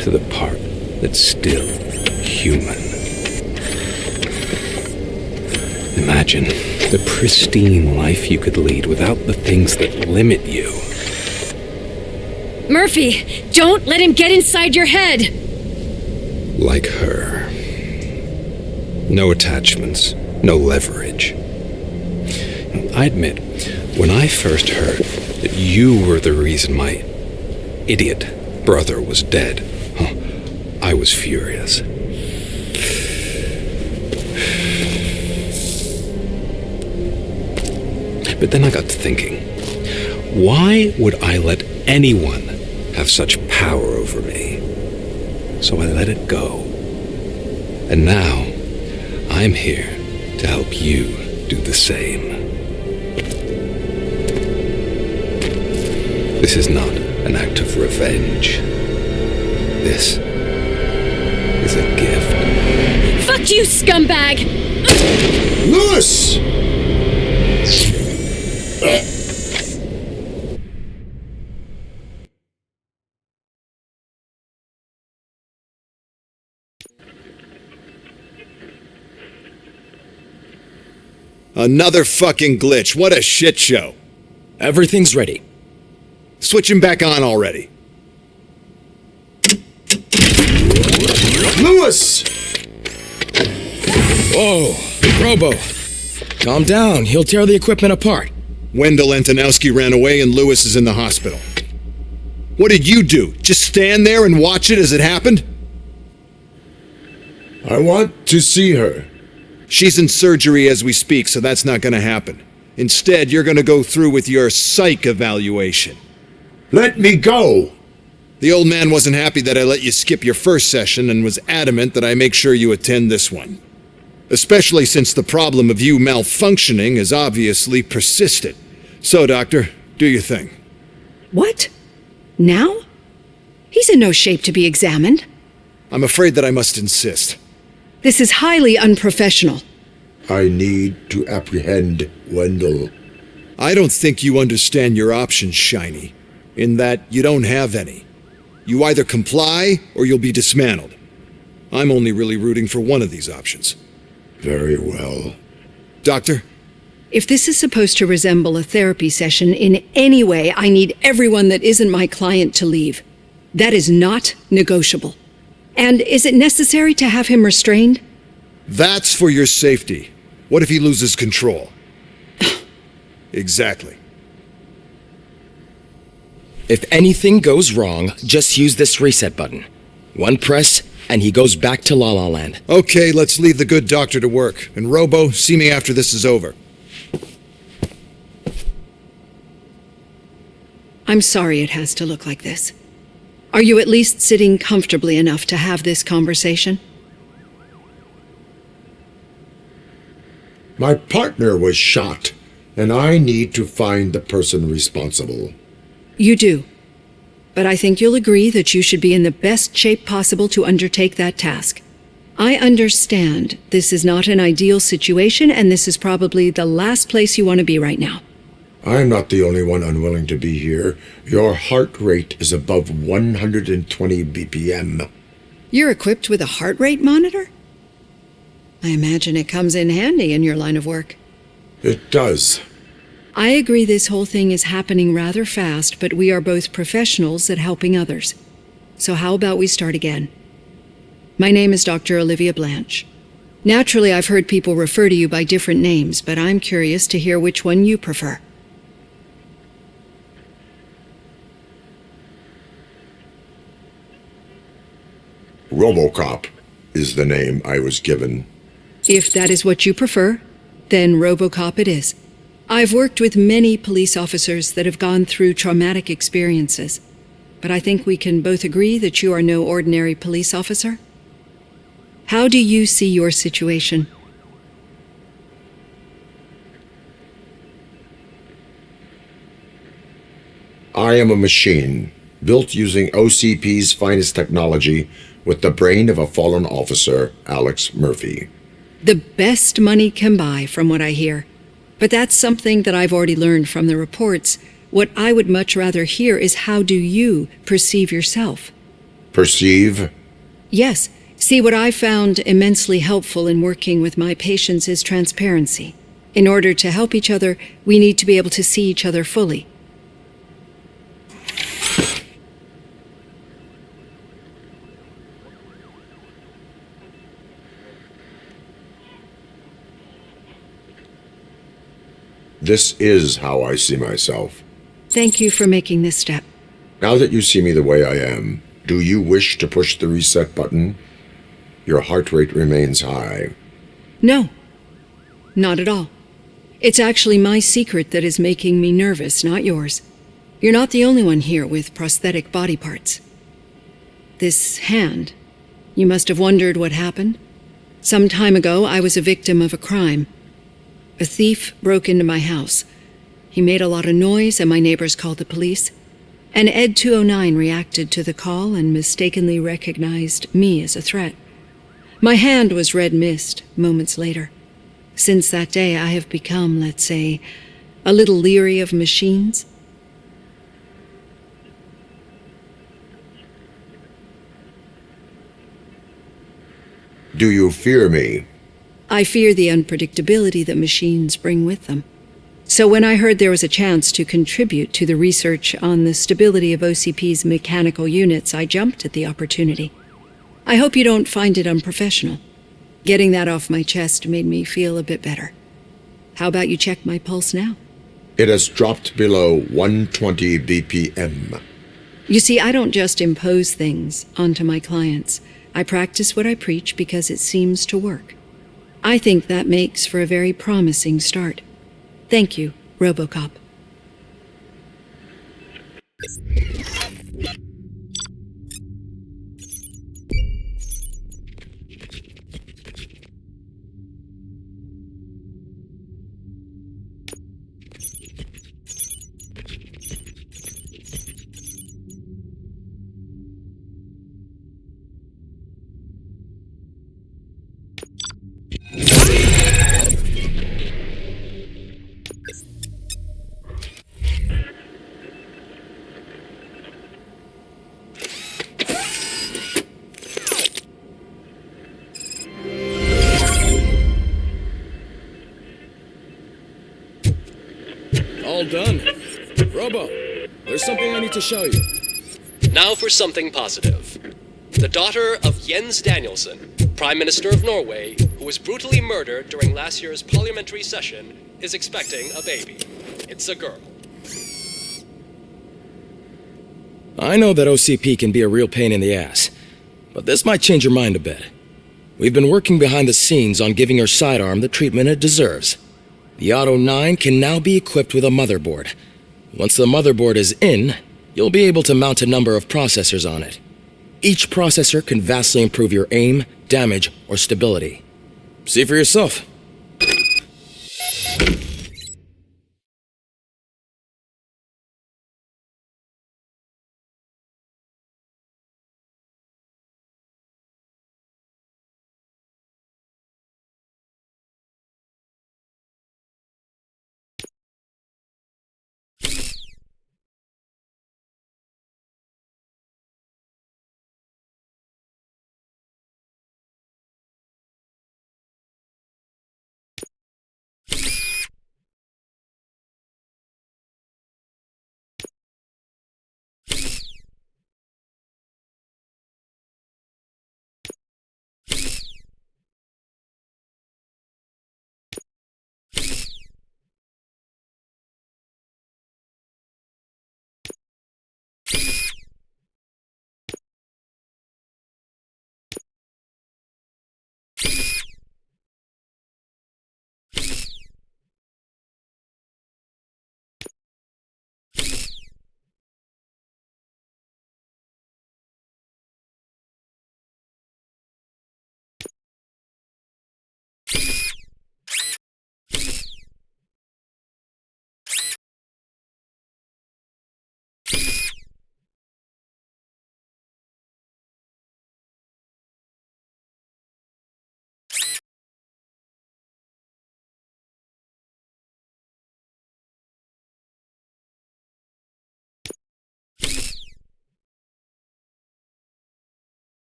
to the part that's still human. Imagine the pristine life you could lead without the things that limit you. Murphy, don't let him get inside your head! Like her. No attachments, no leverage. I admit, when I first heard that you were the reason my idiot brother was dead, I was furious. But then I got to thinking, why would I let anyone have such power over me? So I let it go. And now, I'm here to help you do the same. This is not an act of revenge. This is a gift. Fuck you, scumbag! Lewis! Another fucking glitch. What a shit show. Everything's ready. Switch him back on already. Lewis! Whoa, Robo. Calm down. He'll tear the equipment apart. Wendell Antonowski ran away and Lewis is in the hospital. What did you do? Just stand there and watch it as it happened? I want to see her. She's in surgery as we speak, so that's not going to happen. Instead, you're going to go through with your psych evaluation. Let me go! The old man wasn't happy that I let you skip your first session and was adamant that I make sure you attend this one. Especially since the problem of you malfunctioning has obviously persisted. So, Doctor, do your thing. What? Now? He's in no shape to be examined. I'm afraid that I must insist. This is highly unprofessional. I need to apprehend Wendell. I don't think you understand your options, Shiny, in that you don't have any. You either comply or you'll be dismantled. I'm only really rooting for one of these options. Very well. Doctor? If this is supposed to resemble a therapy session in any way, I need everyone that isn't my client to leave. That is not negotiable. And is it necessary to have him restrained? That's for your safety. What if he loses control? Exactly. If anything goes wrong, just use this reset button. One press, and he goes back to La La Land. Okay, let's leave the good doctor to work. And Robo, see me after this is over. I'm sorry it has to look like this. Are you at least sitting comfortably enough to have this conversation? My partner was shot, and I need to find the person responsible. You do. But I think you'll agree that you should be in the best shape possible to undertake that task. I understand this is not an ideal situation, and this is probably the last place you want to be right now. I'm not the only one unwilling to be here. Your heart rate is above 120 BPM. You're equipped with a heart rate monitor? I imagine it comes in handy in your line of work. It does. I agree this whole thing is happening rather fast, but we are both professionals at helping others. So how about we start again? My name is Dr. Olivia Blanche. Naturally, I've heard people refer to you by different names, but I'm curious to hear which one you prefer. RoboCop is the name I was given. If that is what you prefer, then RoboCop it is. I've worked with many police officers that have gone through traumatic experiences, but I think we can both agree that you are no ordinary police officer. How do you see your situation? I am a machine, built using OCP's finest technology with the brain of a fallen officer, Alex Murphy. The best money can buy, from what I hear. But that's something that I've already learned from the reports. What I would much rather hear is how do you perceive yourself? Perceive? Yes. See, what I found immensely helpful in working with my patients is transparency. In order to help each other, we need to be able to see each other fully. This is how I see myself. Thank you for making this step. Now that you see me the way I am, do you wish to push the reset button? Your heart rate remains high. No, not at all. It's actually my secret that is making me nervous, not yours. You're not the only one here with prosthetic body parts. This hand, you must have wondered what happened. Some time ago, I was a victim of a crime. A thief broke into my house. He made a lot of noise and my neighbors called the police. And Ed 209 reacted to the call and mistakenly recognized me as a threat. My hand was red mist moments later. Since that day, I have become, let's say, a little leery of machines. Do you fear me? I fear the unpredictability that machines bring with them. So when I heard there was a chance to contribute to the research on the stability of OCP's mechanical units, I jumped at the opportunity. I hope you don't find it unprofessional. Getting that off my chest made me feel a bit better. How about you check my pulse now? It has dropped below 120 BPM. You see, I don't just impose things onto my clients. I practice what I preach because it seems to work. I think that makes for a very promising start. Thank you, RoboCop. All done. Robo, there's something I need to show you. Now for something positive. The daughter of Jens Danielson, Prime Minister of Norway, who was brutally murdered during last year's parliamentary session, is expecting a baby. It's a girl. I know that OCP can be a real pain in the ass, but this might change your mind a bit. We've been working behind the scenes on giving her sidearm the treatment it deserves. The Auto 9 can now be equipped with a motherboard. Once the motherboard is in, you'll be able to mount a number of processors on it. Each processor can vastly improve your aim, damage, or stability. See for yourself.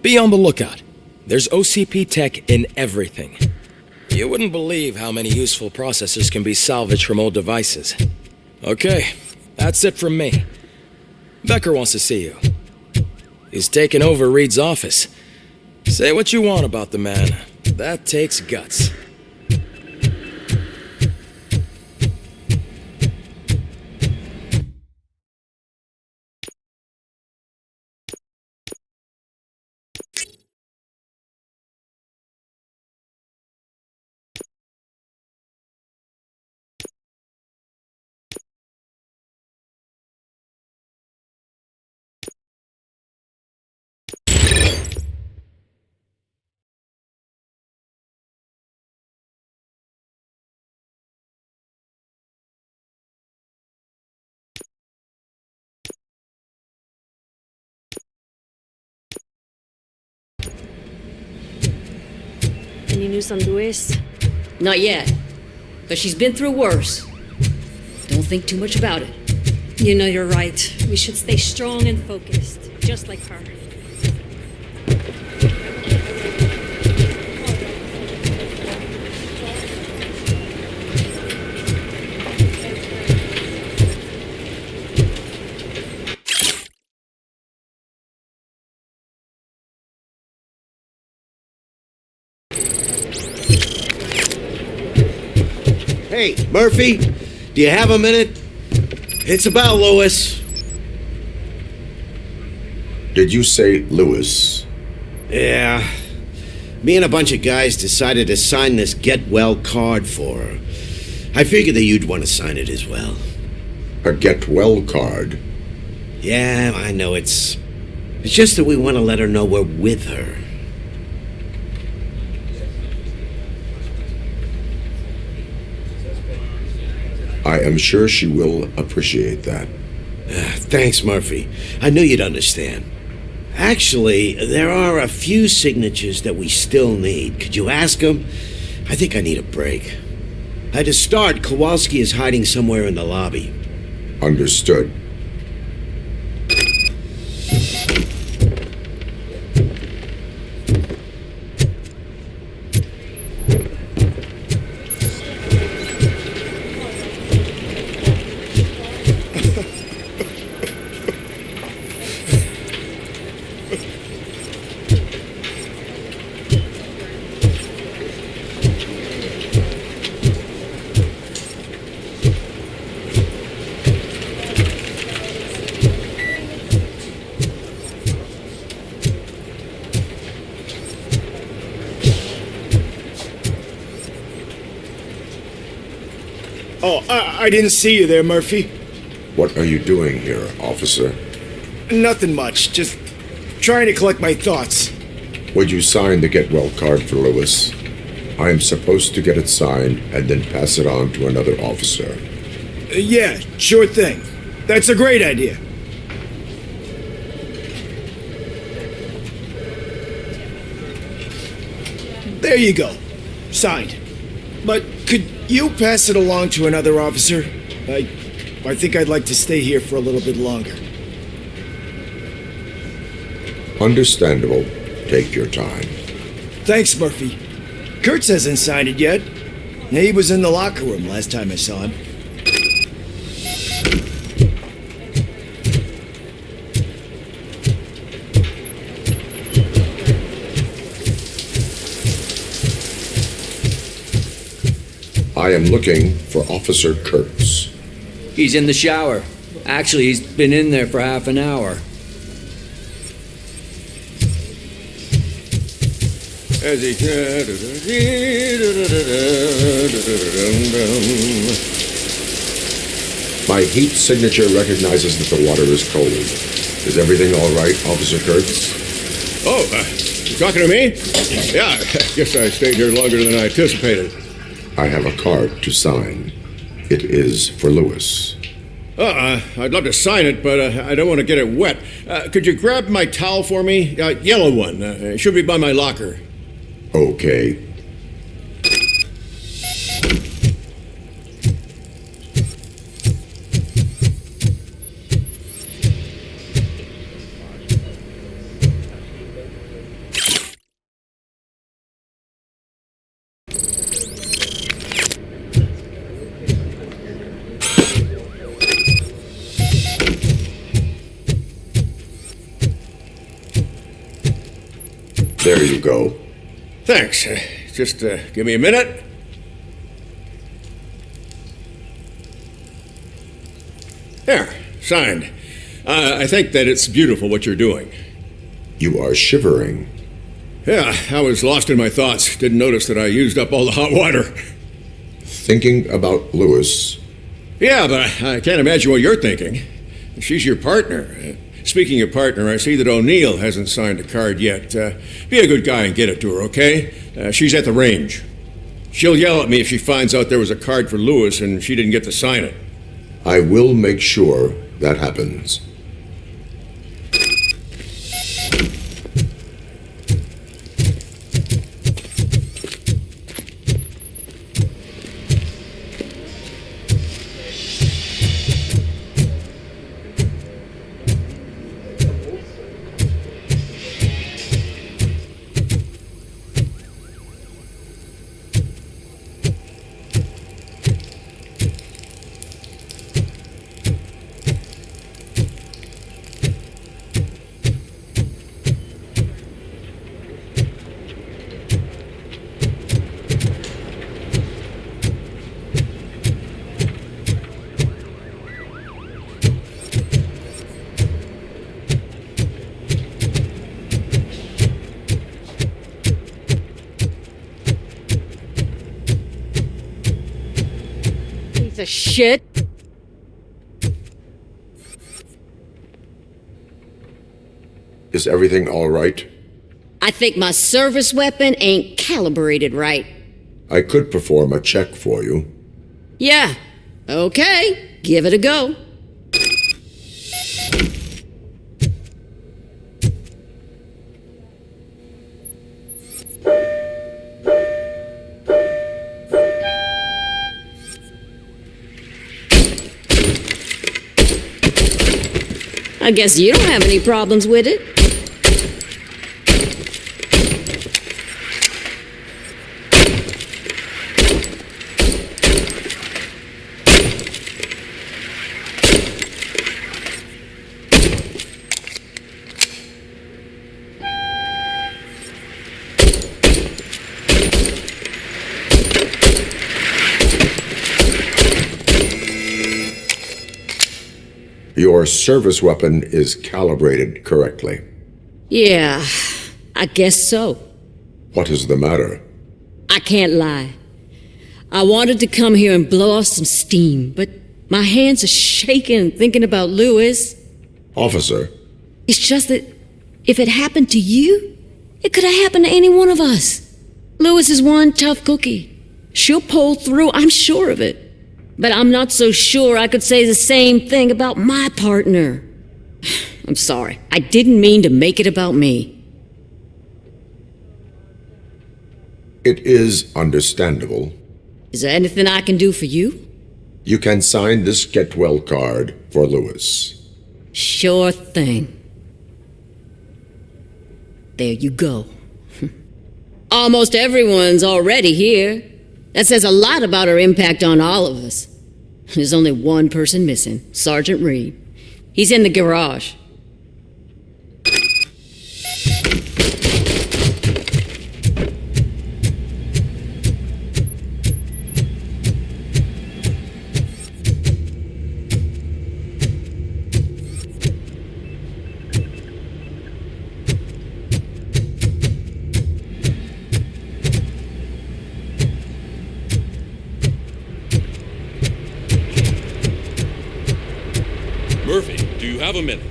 Be on the lookout. There's OCP tech in everything. You wouldn't believe how many useful processors can be salvaged from old devices. Okay, that's it from me. Becker wants to see you. He's taken over Reed's office. Say what you want about the man. That takes guts. Any news on Luis? Not yet. But she's been through worse. Don't think too much about it. You know you're right. We should stay strong and focused, just like her. Hey, Murphy, do you have a minute? It's about Lewis. Did you say Lewis? Yeah. Me and a bunch of guys decided to sign this get well card for her. I figured that you'd want to sign it as well. A get well card? Yeah, I know it's just that we want to let her know we're with her. I am sure she will appreciate that. Thanks, Murphy. I knew you'd understand. Actually, there are a few signatures that we still need. Could you ask them? I think I need a break. To start, Kowalski is hiding somewhere in the lobby. Understood. Oh, I didn't see you there, Murphy. What are you doing here, officer? Nothing much, just trying to collect my thoughts. Would you sign the get well card for Lewis? I am supposed to get it signed and then pass it on to another officer. Yeah, sure thing. That's a great idea. There you go. Signed. But could you pass it along to another officer? I think I'd like to stay here for a little bit longer. Understandable. Take your time. Thanks, Murphy. Kurtz hasn't signed it yet. He was in the locker room last time I saw him. I am looking for Officer Kurtz. He's in the shower. Actually, he's been in there for half an hour. My heat signature recognizes that the water is cold. Is everything all right, Officer Kurtz? Oh, you talking to me? Yeah, I guess I stayed here longer than I anticipated. I have a card to sign. It is for Lewis. I'd love to sign it, but I don't want to get it wet. Could you grab my towel for me? Yellow one. It should be by my locker. Okay. There you go. Thanks. Just give me a minute. There, signed. I think that it's beautiful what you're doing. You are shivering. Yeah, I was lost in my thoughts. Didn't notice that I used up all the hot water. Thinking about Lewis. Yeah, but I can't imagine what you're thinking. She's your partner. Speaking of partner, I see that O'Neill hasn't signed a card yet. Be a good guy and get it to her, okay? She's at the range. She'll yell at me if she finds out there was a card for Lewis and she didn't get to sign it. I will make sure that happens. Piece of shit. Is everything all right? I think my service weapon ain't calibrated right. I could perform a check for you. Yeah. Okay. Give it a go. I guess you don't have any problems with it. Your service weapon is calibrated correctly. Yeah, I guess so. What is the matter? I can't lie. I wanted to come here and blow off some steam, but my hands are shaking thinking about Lewis. Officer, It's just that if it happened to you, it could have happened to any one of us. Lewis is one tough cookie. She'll pull through, I'm sure of it. But I'm not so sure I could say the same thing about my partner. I'm sorry. I didn't mean to make it about me. it is understandable. Is there anything I can do for you? You can sign this get well card for Lewis. Sure thing. There you go. Almost everyone's already here. That says a lot about her impact on all of us. There's only one person missing, Sergeant Reed. He's in the garage. Murphy, do you have a minute?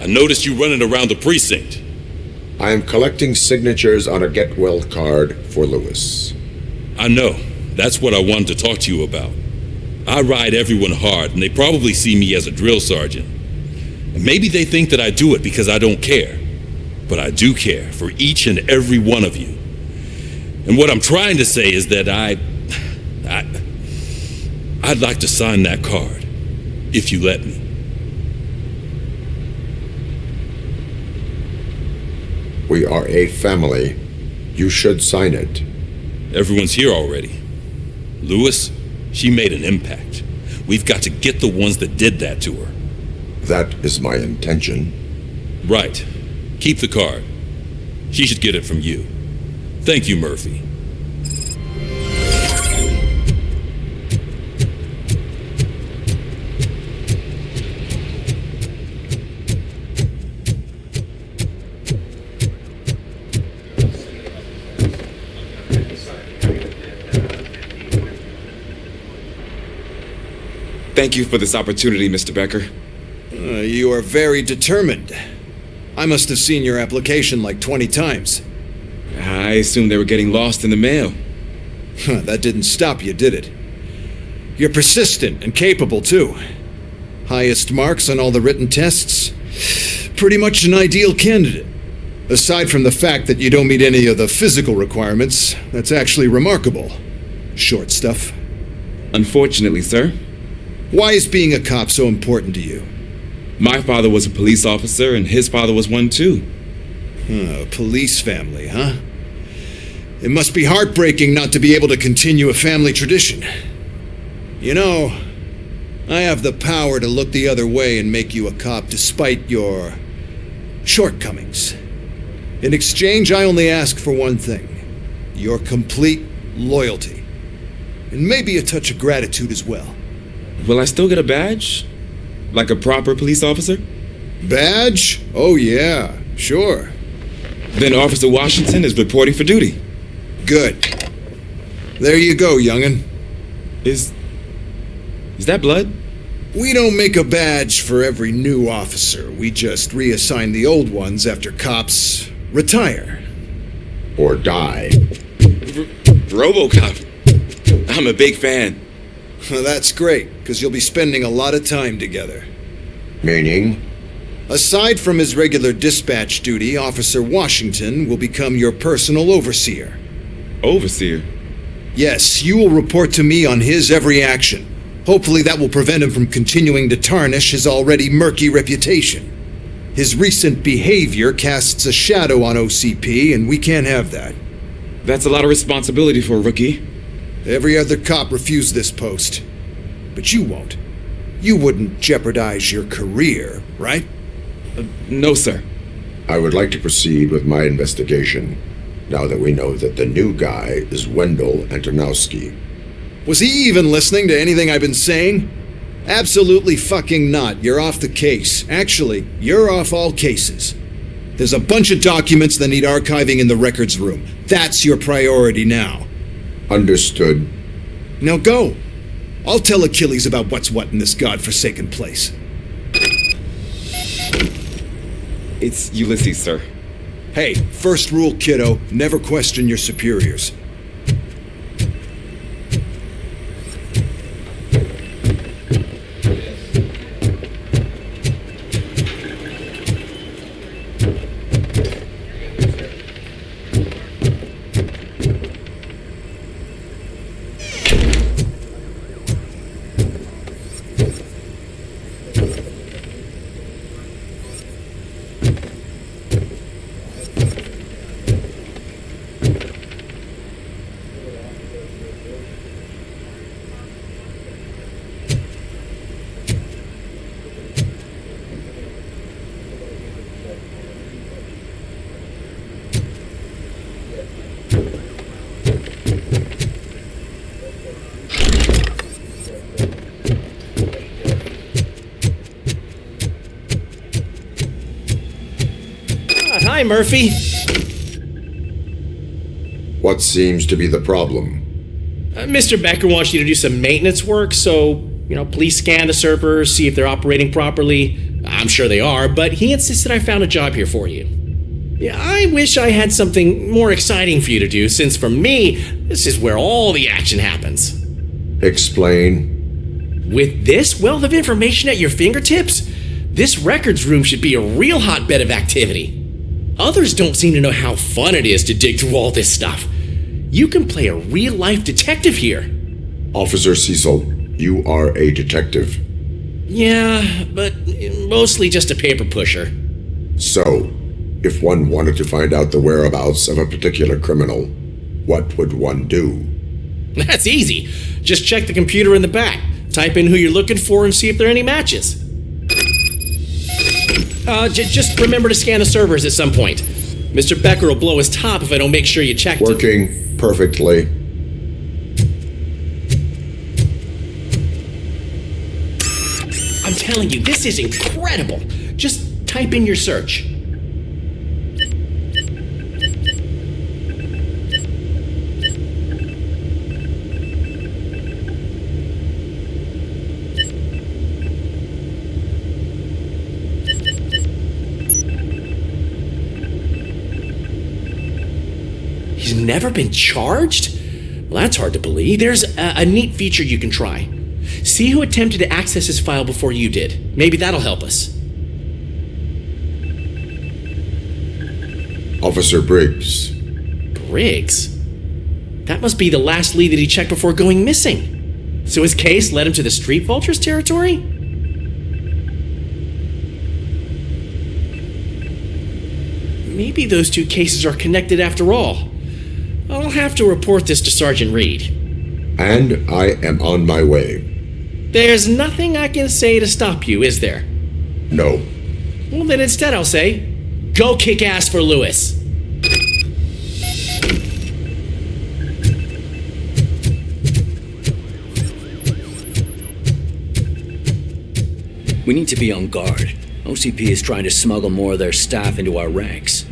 I noticed you running around the precinct. I am collecting signatures on a get well card for Lewis. I know. That's what I wanted to talk to you about. I ride everyone hard, and they probably see me as a drill sergeant. And maybe they think that I do it because I don't care. But I do care for each and every one of you. And what I'm trying to say is that I'd like to sign that card, if you let me. We are a family. You should sign it. Everyone's here already. Lewis, she made an impact. We've got to get the ones that did that to her. That is my intention. Right. Keep the card. She should get it from you. Thank you, Murphy. Thank you for this opportunity, Mr. Becker. You are very determined. I must have seen your application like 20 times. I assumed they were getting lost in the mail. That didn't stop you, did it? You're persistent and capable, too. Highest marks on all the written tests. Pretty much an ideal candidate. Aside from the fact that you don't meet any of the physical requirements, that's actually remarkable. Short stuff. Unfortunately, sir. Why is being a cop so important to you? My father was a police officer, and his father was one, too. A police family, huh? It must be heartbreaking not to be able to continue a family tradition. You know, I have the power to look the other way and make you a cop despite your shortcomings. In exchange, I only ask for one thing. Your complete loyalty. And maybe a touch of gratitude as well. Will I still get a badge? Like a proper police officer? Badge? Oh yeah, sure. Then Officer Washington is reporting for duty. Good. There you go, young'un. Is that blood? We don't make a badge for every new officer. We just reassign the old ones after cops retire. Or die. RoboCop. I'm a big fan. That's great, because you'll be spending a lot of time together. Meaning? Aside from his regular dispatch duty, Officer Washington will become your personal overseer. Overseer? Yes, you will report to me on his every action. Hopefully that will prevent him from continuing to tarnish his already murky reputation. His recent behavior casts a shadow on OCP, and we can't have that. That's a lot of responsibility for a rookie. Every other cop refused this post. But you won't. You wouldn't jeopardize your career, right? No, sir. I would like to proceed with my investigation, now that we know that the new guy is Wendell Antonowski. Was he even listening to anything I've been saying? Absolutely fucking not. You're off the case. Actually, you're off all cases. There's a bunch of documents that need archiving in the records room. That's your priority now. Understood. Now go. I'll tell Achilles about what's what in this godforsaken place. It's Ulysses, sir. Hey, first rule, kiddo, never question your superiors. Hi, Murphy. What seems to be the problem? Mr. Becker wants you to do some maintenance work, so, please scan the servers, see if they're operating properly. I'm sure they are, but he insisted I found a job here for you. Yeah, I wish I had something more exciting for you to do, since for me, this is where all the action happens. Explain. With this wealth of information at your fingertips, this records room should be a real hotbed of activity. Others don't seem to know how fun it is to dig through all this stuff. You can play a real-life detective here. Officer Cecil, you are a detective. Yeah, but mostly just a paper pusher. So, If one wanted to find out the whereabouts of a particular criminal, what would one do? That's easy. Just check the computer in the back. Type in who you're looking for and see if there are any matches. Just remember to scan the servers at some point. Mr. Becker will blow his top if I don't make sure you checked it. Working perfectly. I'm telling you, this is incredible. Just type in your search. He's never been charged? Well, that's hard to believe. There's a neat feature you can try. See who attempted to access his file before you did. Maybe that'll help us. Officer Briggs. Briggs? That must be the last lead that he checked before going missing. So his case led him to the Street Vultures territory? Maybe those two cases are connected after all. I'll have to report this to Sergeant Reed. And I am on my way. There's nothing I can say to stop you, is there? No. Well, then instead I'll say, go kick ass for Lewis. We need to be on guard. OCP is trying to smuggle more of their staff into our ranks.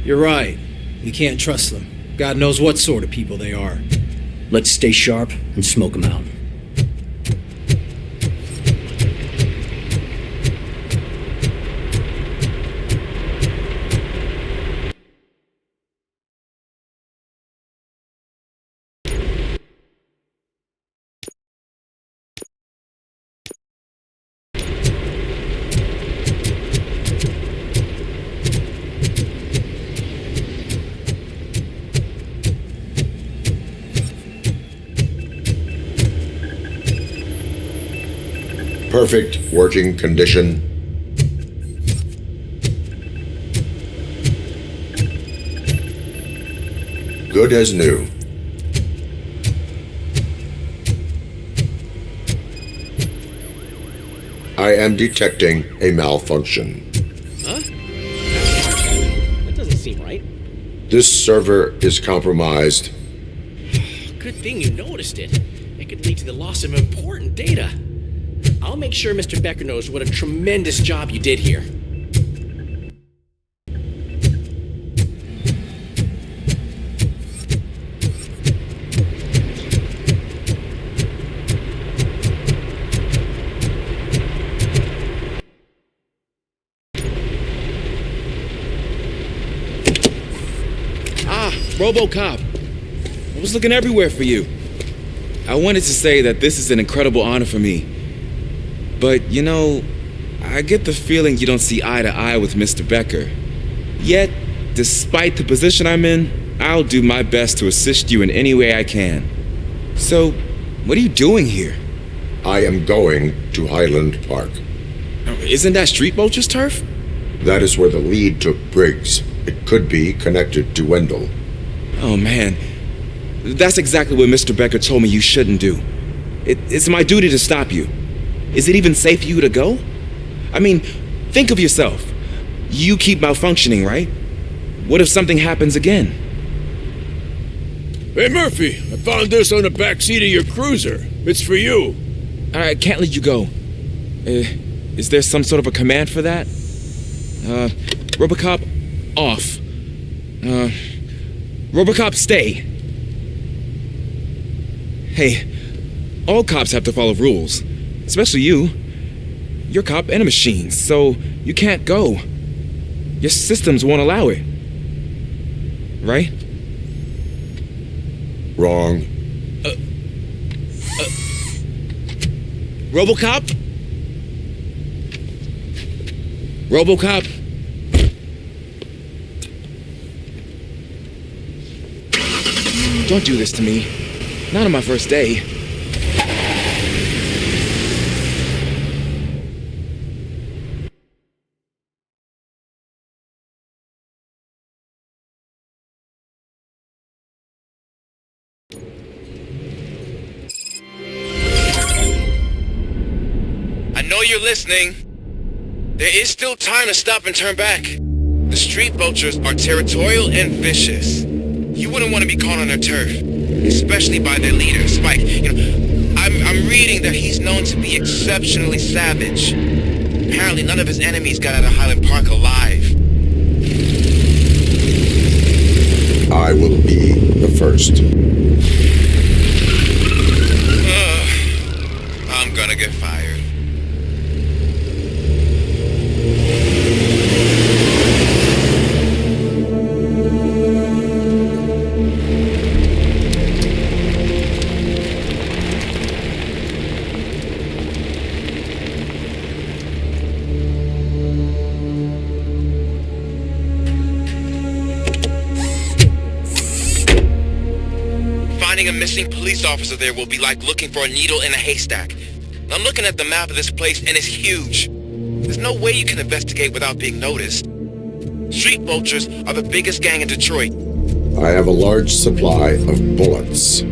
You're right. We can't trust them. God knows what sort of people they are. Let's stay sharp and smoke them out. Perfect working condition. Good as new. I am detecting a malfunction. Huh? That doesn't seem right. This server is compromised. Good thing you noticed it. It could lead to the loss of important data. I'll make sure Mr. Becker knows what a tremendous job you did here. RoboCop. I was looking everywhere for you. I wanted to say that this is an incredible honor for me. But, you know, I get the feeling you don't see eye to eye with Mr. Becker. Yet, despite the position I'm in, I'll do my best to assist you in any way I can. So, what are you doing here? I am going to Highland Park. Isn't that Street Vulture's turf? That is where the lead took Briggs. It could be connected to Wendell. Oh, man. That's exactly what Mr. Becker told me you shouldn't do. It's my duty to stop you. Is it even safe for you to go? I mean, think of yourself. You keep malfunctioning, right? What if something happens again? Hey, Murphy, I found this on the back seat of your cruiser. It's for you. I can't let you go. Is there some sort of a command for that? RoboCop, off. RoboCop, stay. Hey, all cops have to follow rules. Especially you. You're a cop and a machine, so you can't go. Your systems won't allow it. Right? Wrong. RoboCop? RoboCop? Don't do this to me. Not on my first day. know you're listening. There is still time to stop and turn back. The street vultures are territorial and vicious. You wouldn't want to be caught on their turf, especially by their leader, Spike. I'm reading that he's known to be exceptionally savage. Apparently, none of his enemies got out of Highland Park alive. I will be the first. I'm gonna get fired. Finding a missing police officer there will be like looking for a needle in a haystack. I'm looking at the map of this place and it's huge. There's no way you can investigate without being noticed. Street vultures are the biggest gang in Detroit. I have a large supply of bullets.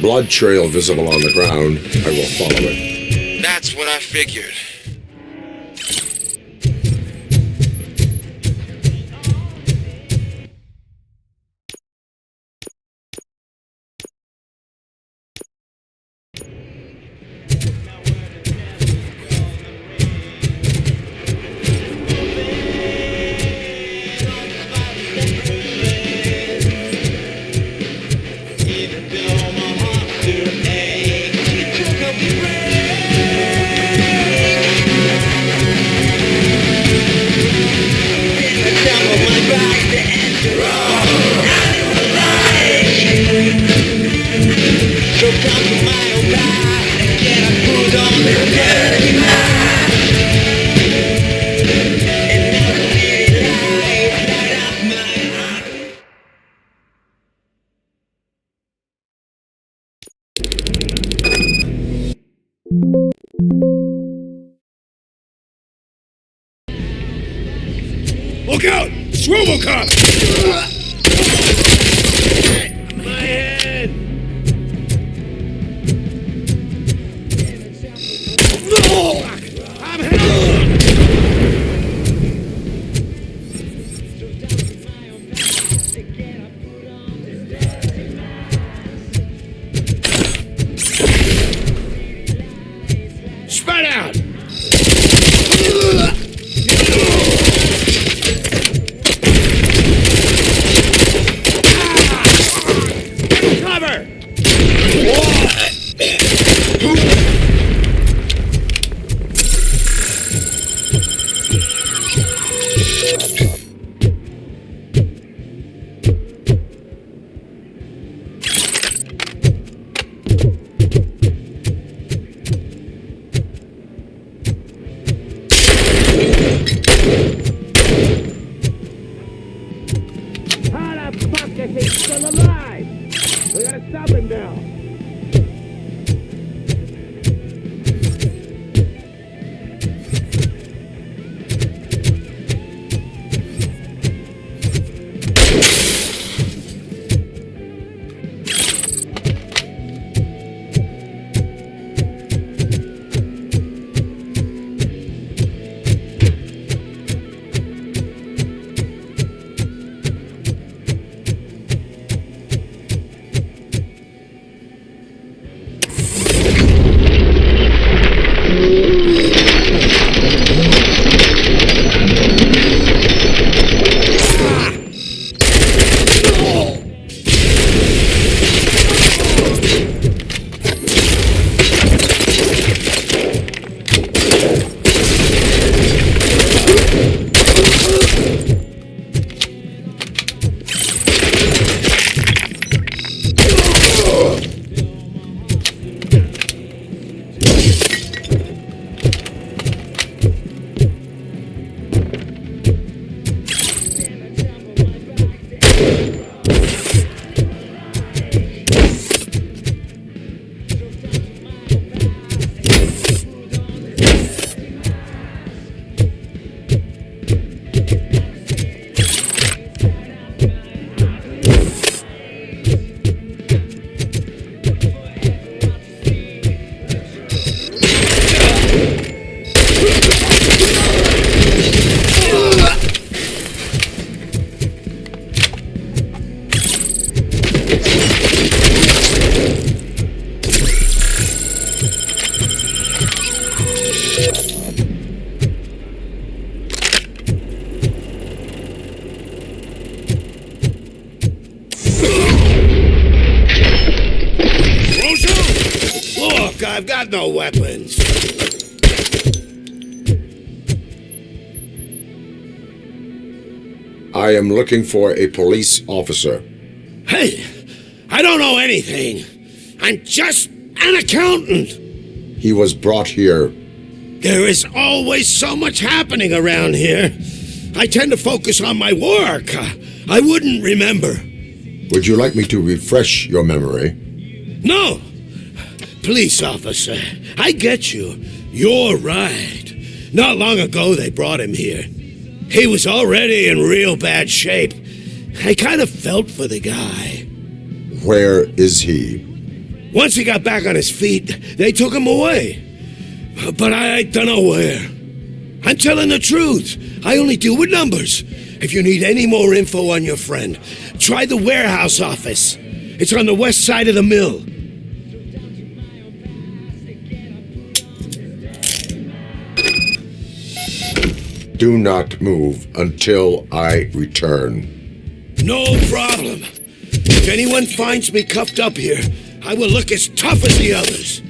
blood trail visible on the ground. I will follow it. That's what I figured. Look out! It's RoboCop! My head! No! I'm held! Spread out! He's still alive! We gotta stop him now! Look, I've got no weapons. I am looking for a police officer. Hey, I don't know anything. I'm just an accountant. He was brought here. There is always so much happening around here. I tend to focus on my work. I wouldn't remember. Would you like me to refresh your memory? No! Police officer, I get you. You're right. Not long ago they brought him here. He was already in real bad shape. I kind of felt for the guy. Where is he? Once he got back on his feet, they took him away. But I don't know where. I'm telling the truth. I only deal with numbers. If you need any more info on your friend, try the warehouse office. It's on the west side of the mill. Do not move until I return. No problem. If anyone finds me cuffed up here, I will look as tough as the others.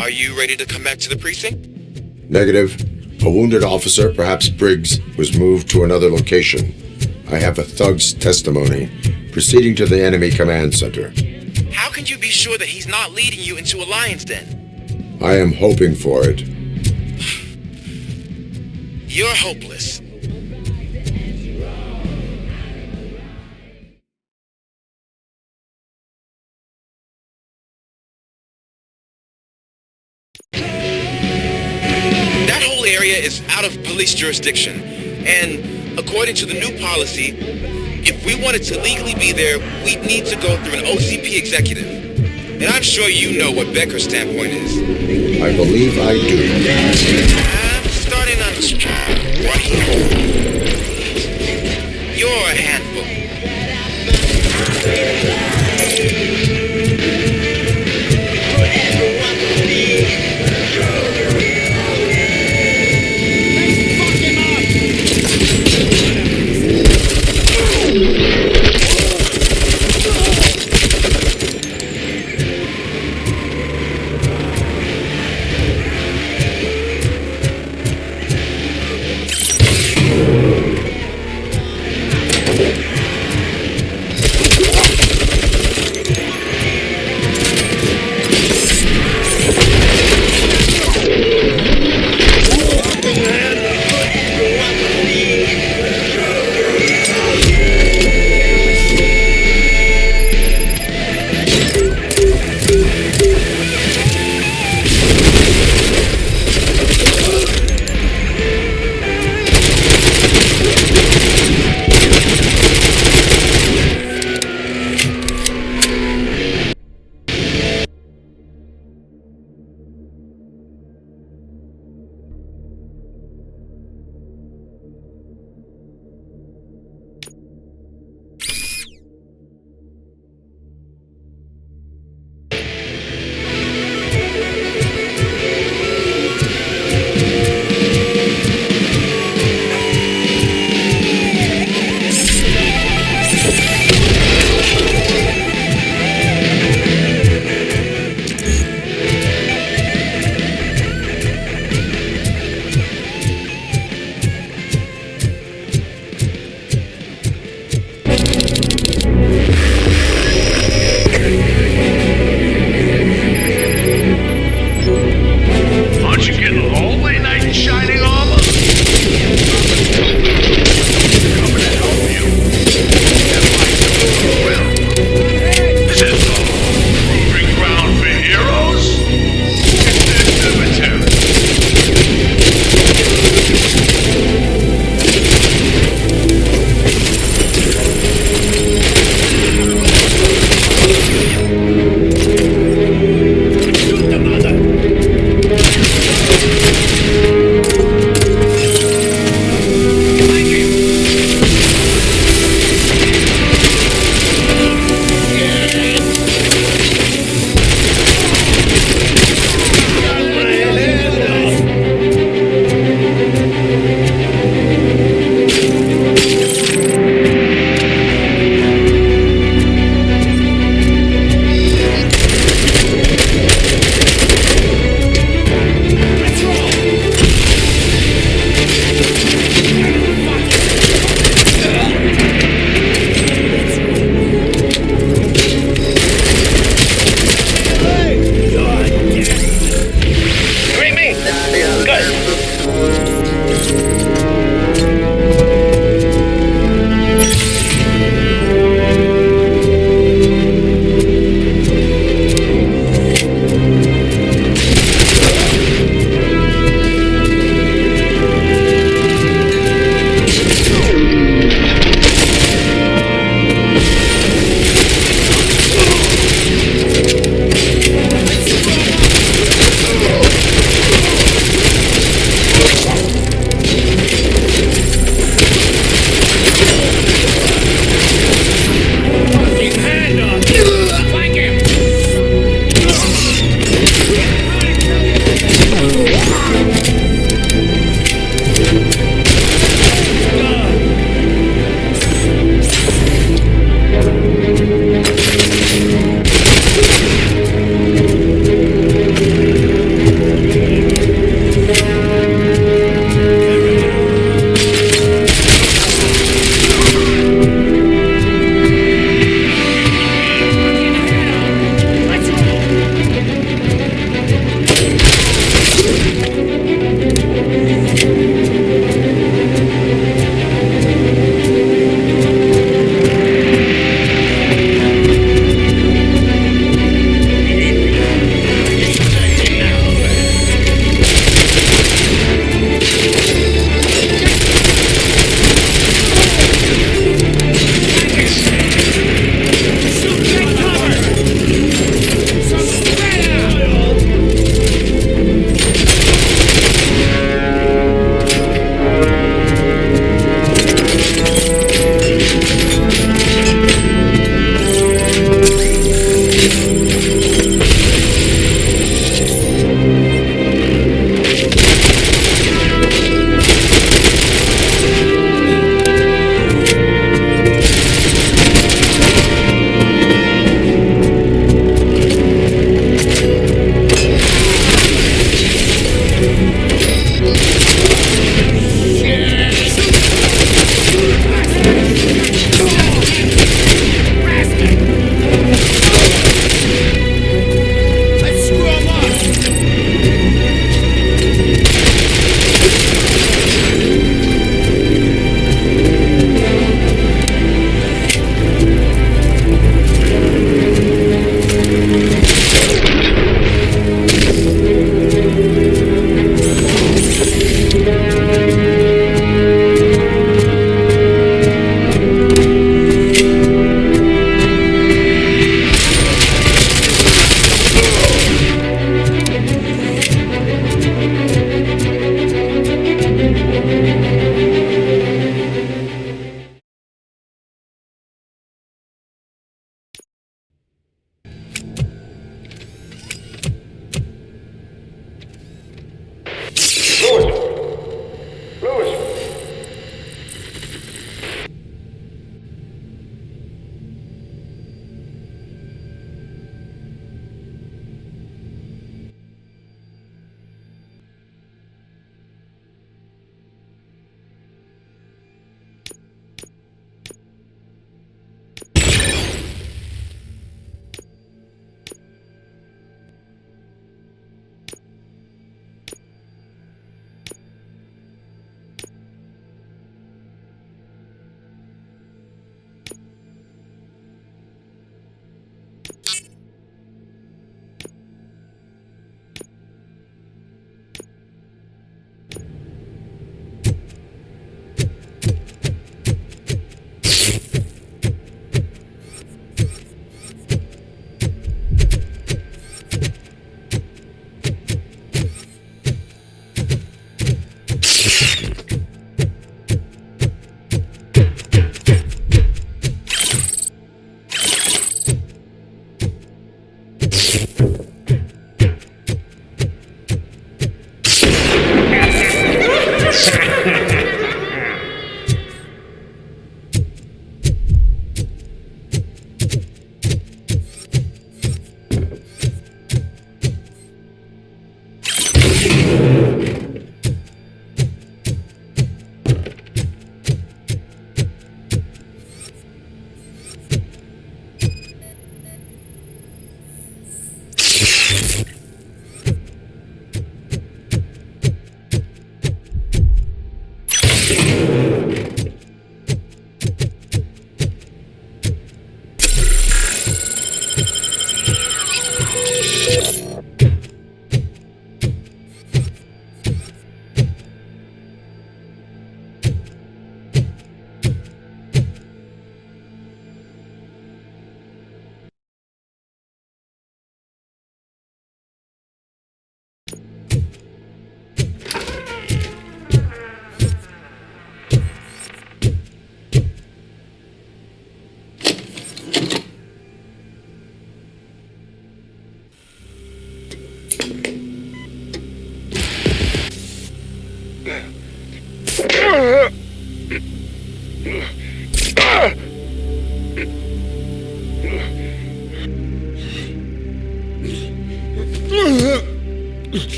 Are you ready to come back to the precinct? Negative. A wounded officer, perhaps Briggs, was moved to another location. I have a thug's testimony, proceeding to the enemy command center. How can you be sure that he's not leading you into a lion's den? I am hoping for it. You're hopeless. That whole area is out of police jurisdiction, and according to the new policy, if we wanted to legally be there, we'd need to go through an OCP executive. And I'm sure you know what Becker's standpoint is. I believe I do. I'm starting to understand right here. You're a handful.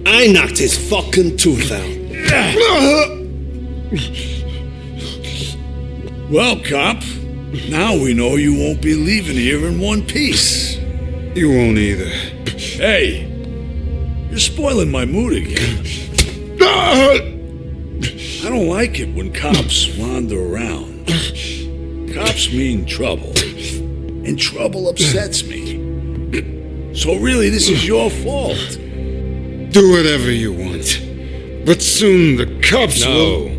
I knocked his fucking tooth out. Well, cop, now we know you won't be leaving here in one piece. You won't either. Hey, you're spoiling my mood again. I don't like it when cops wander around. Cops mean trouble, and trouble upsets me. So really, this is your fault. Do whatever you want, but soon the cops will...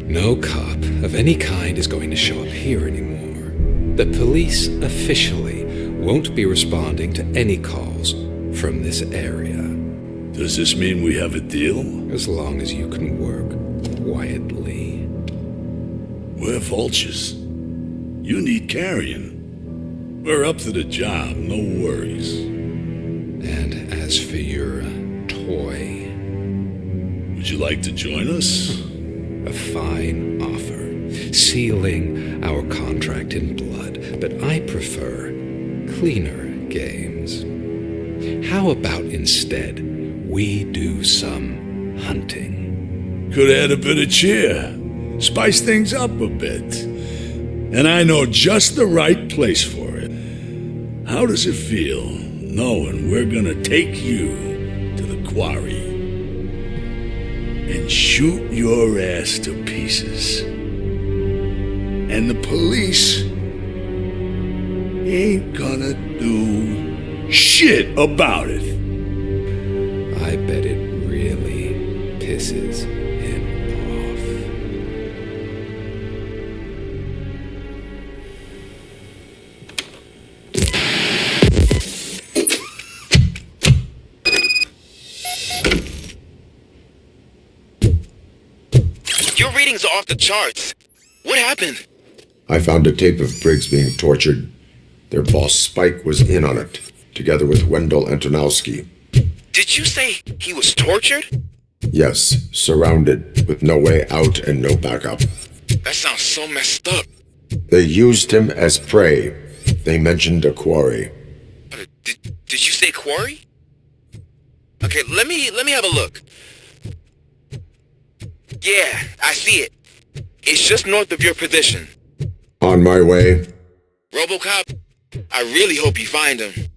No cop of any kind is going to show up here anymore. The police officially won't be responding to any calls from this area. Does this mean we have a deal? As long as you can work quietly. We're vultures. You need carrion. We're up to the job, no worries. And as for your toy... Would you like to join us? A fine offer, sealing our contract in blood, but I prefer cleaner games. How about instead we do some hunting? Could add a bit of cheer, spice things up a bit. And I know just the right place for it. How does it feel knowing we're gonna take you to the quarry and shoot your ass to pieces? And the police ain't gonna do shit about it. I bet it really pisses him off. Your readings are off the charts. What happened? I found a tape of Briggs being tortured. Their boss Spike was in on it, together with Wendell Antonowski. Did you say he was tortured? Yes, surrounded, with no way out and no backup. That sounds so messed up. They used him as prey. They mentioned a quarry. Did you say quarry? Okay, let me have a look. Yeah, I see it. It's just north of your position. On my way. RoboCop, I really hope you find him.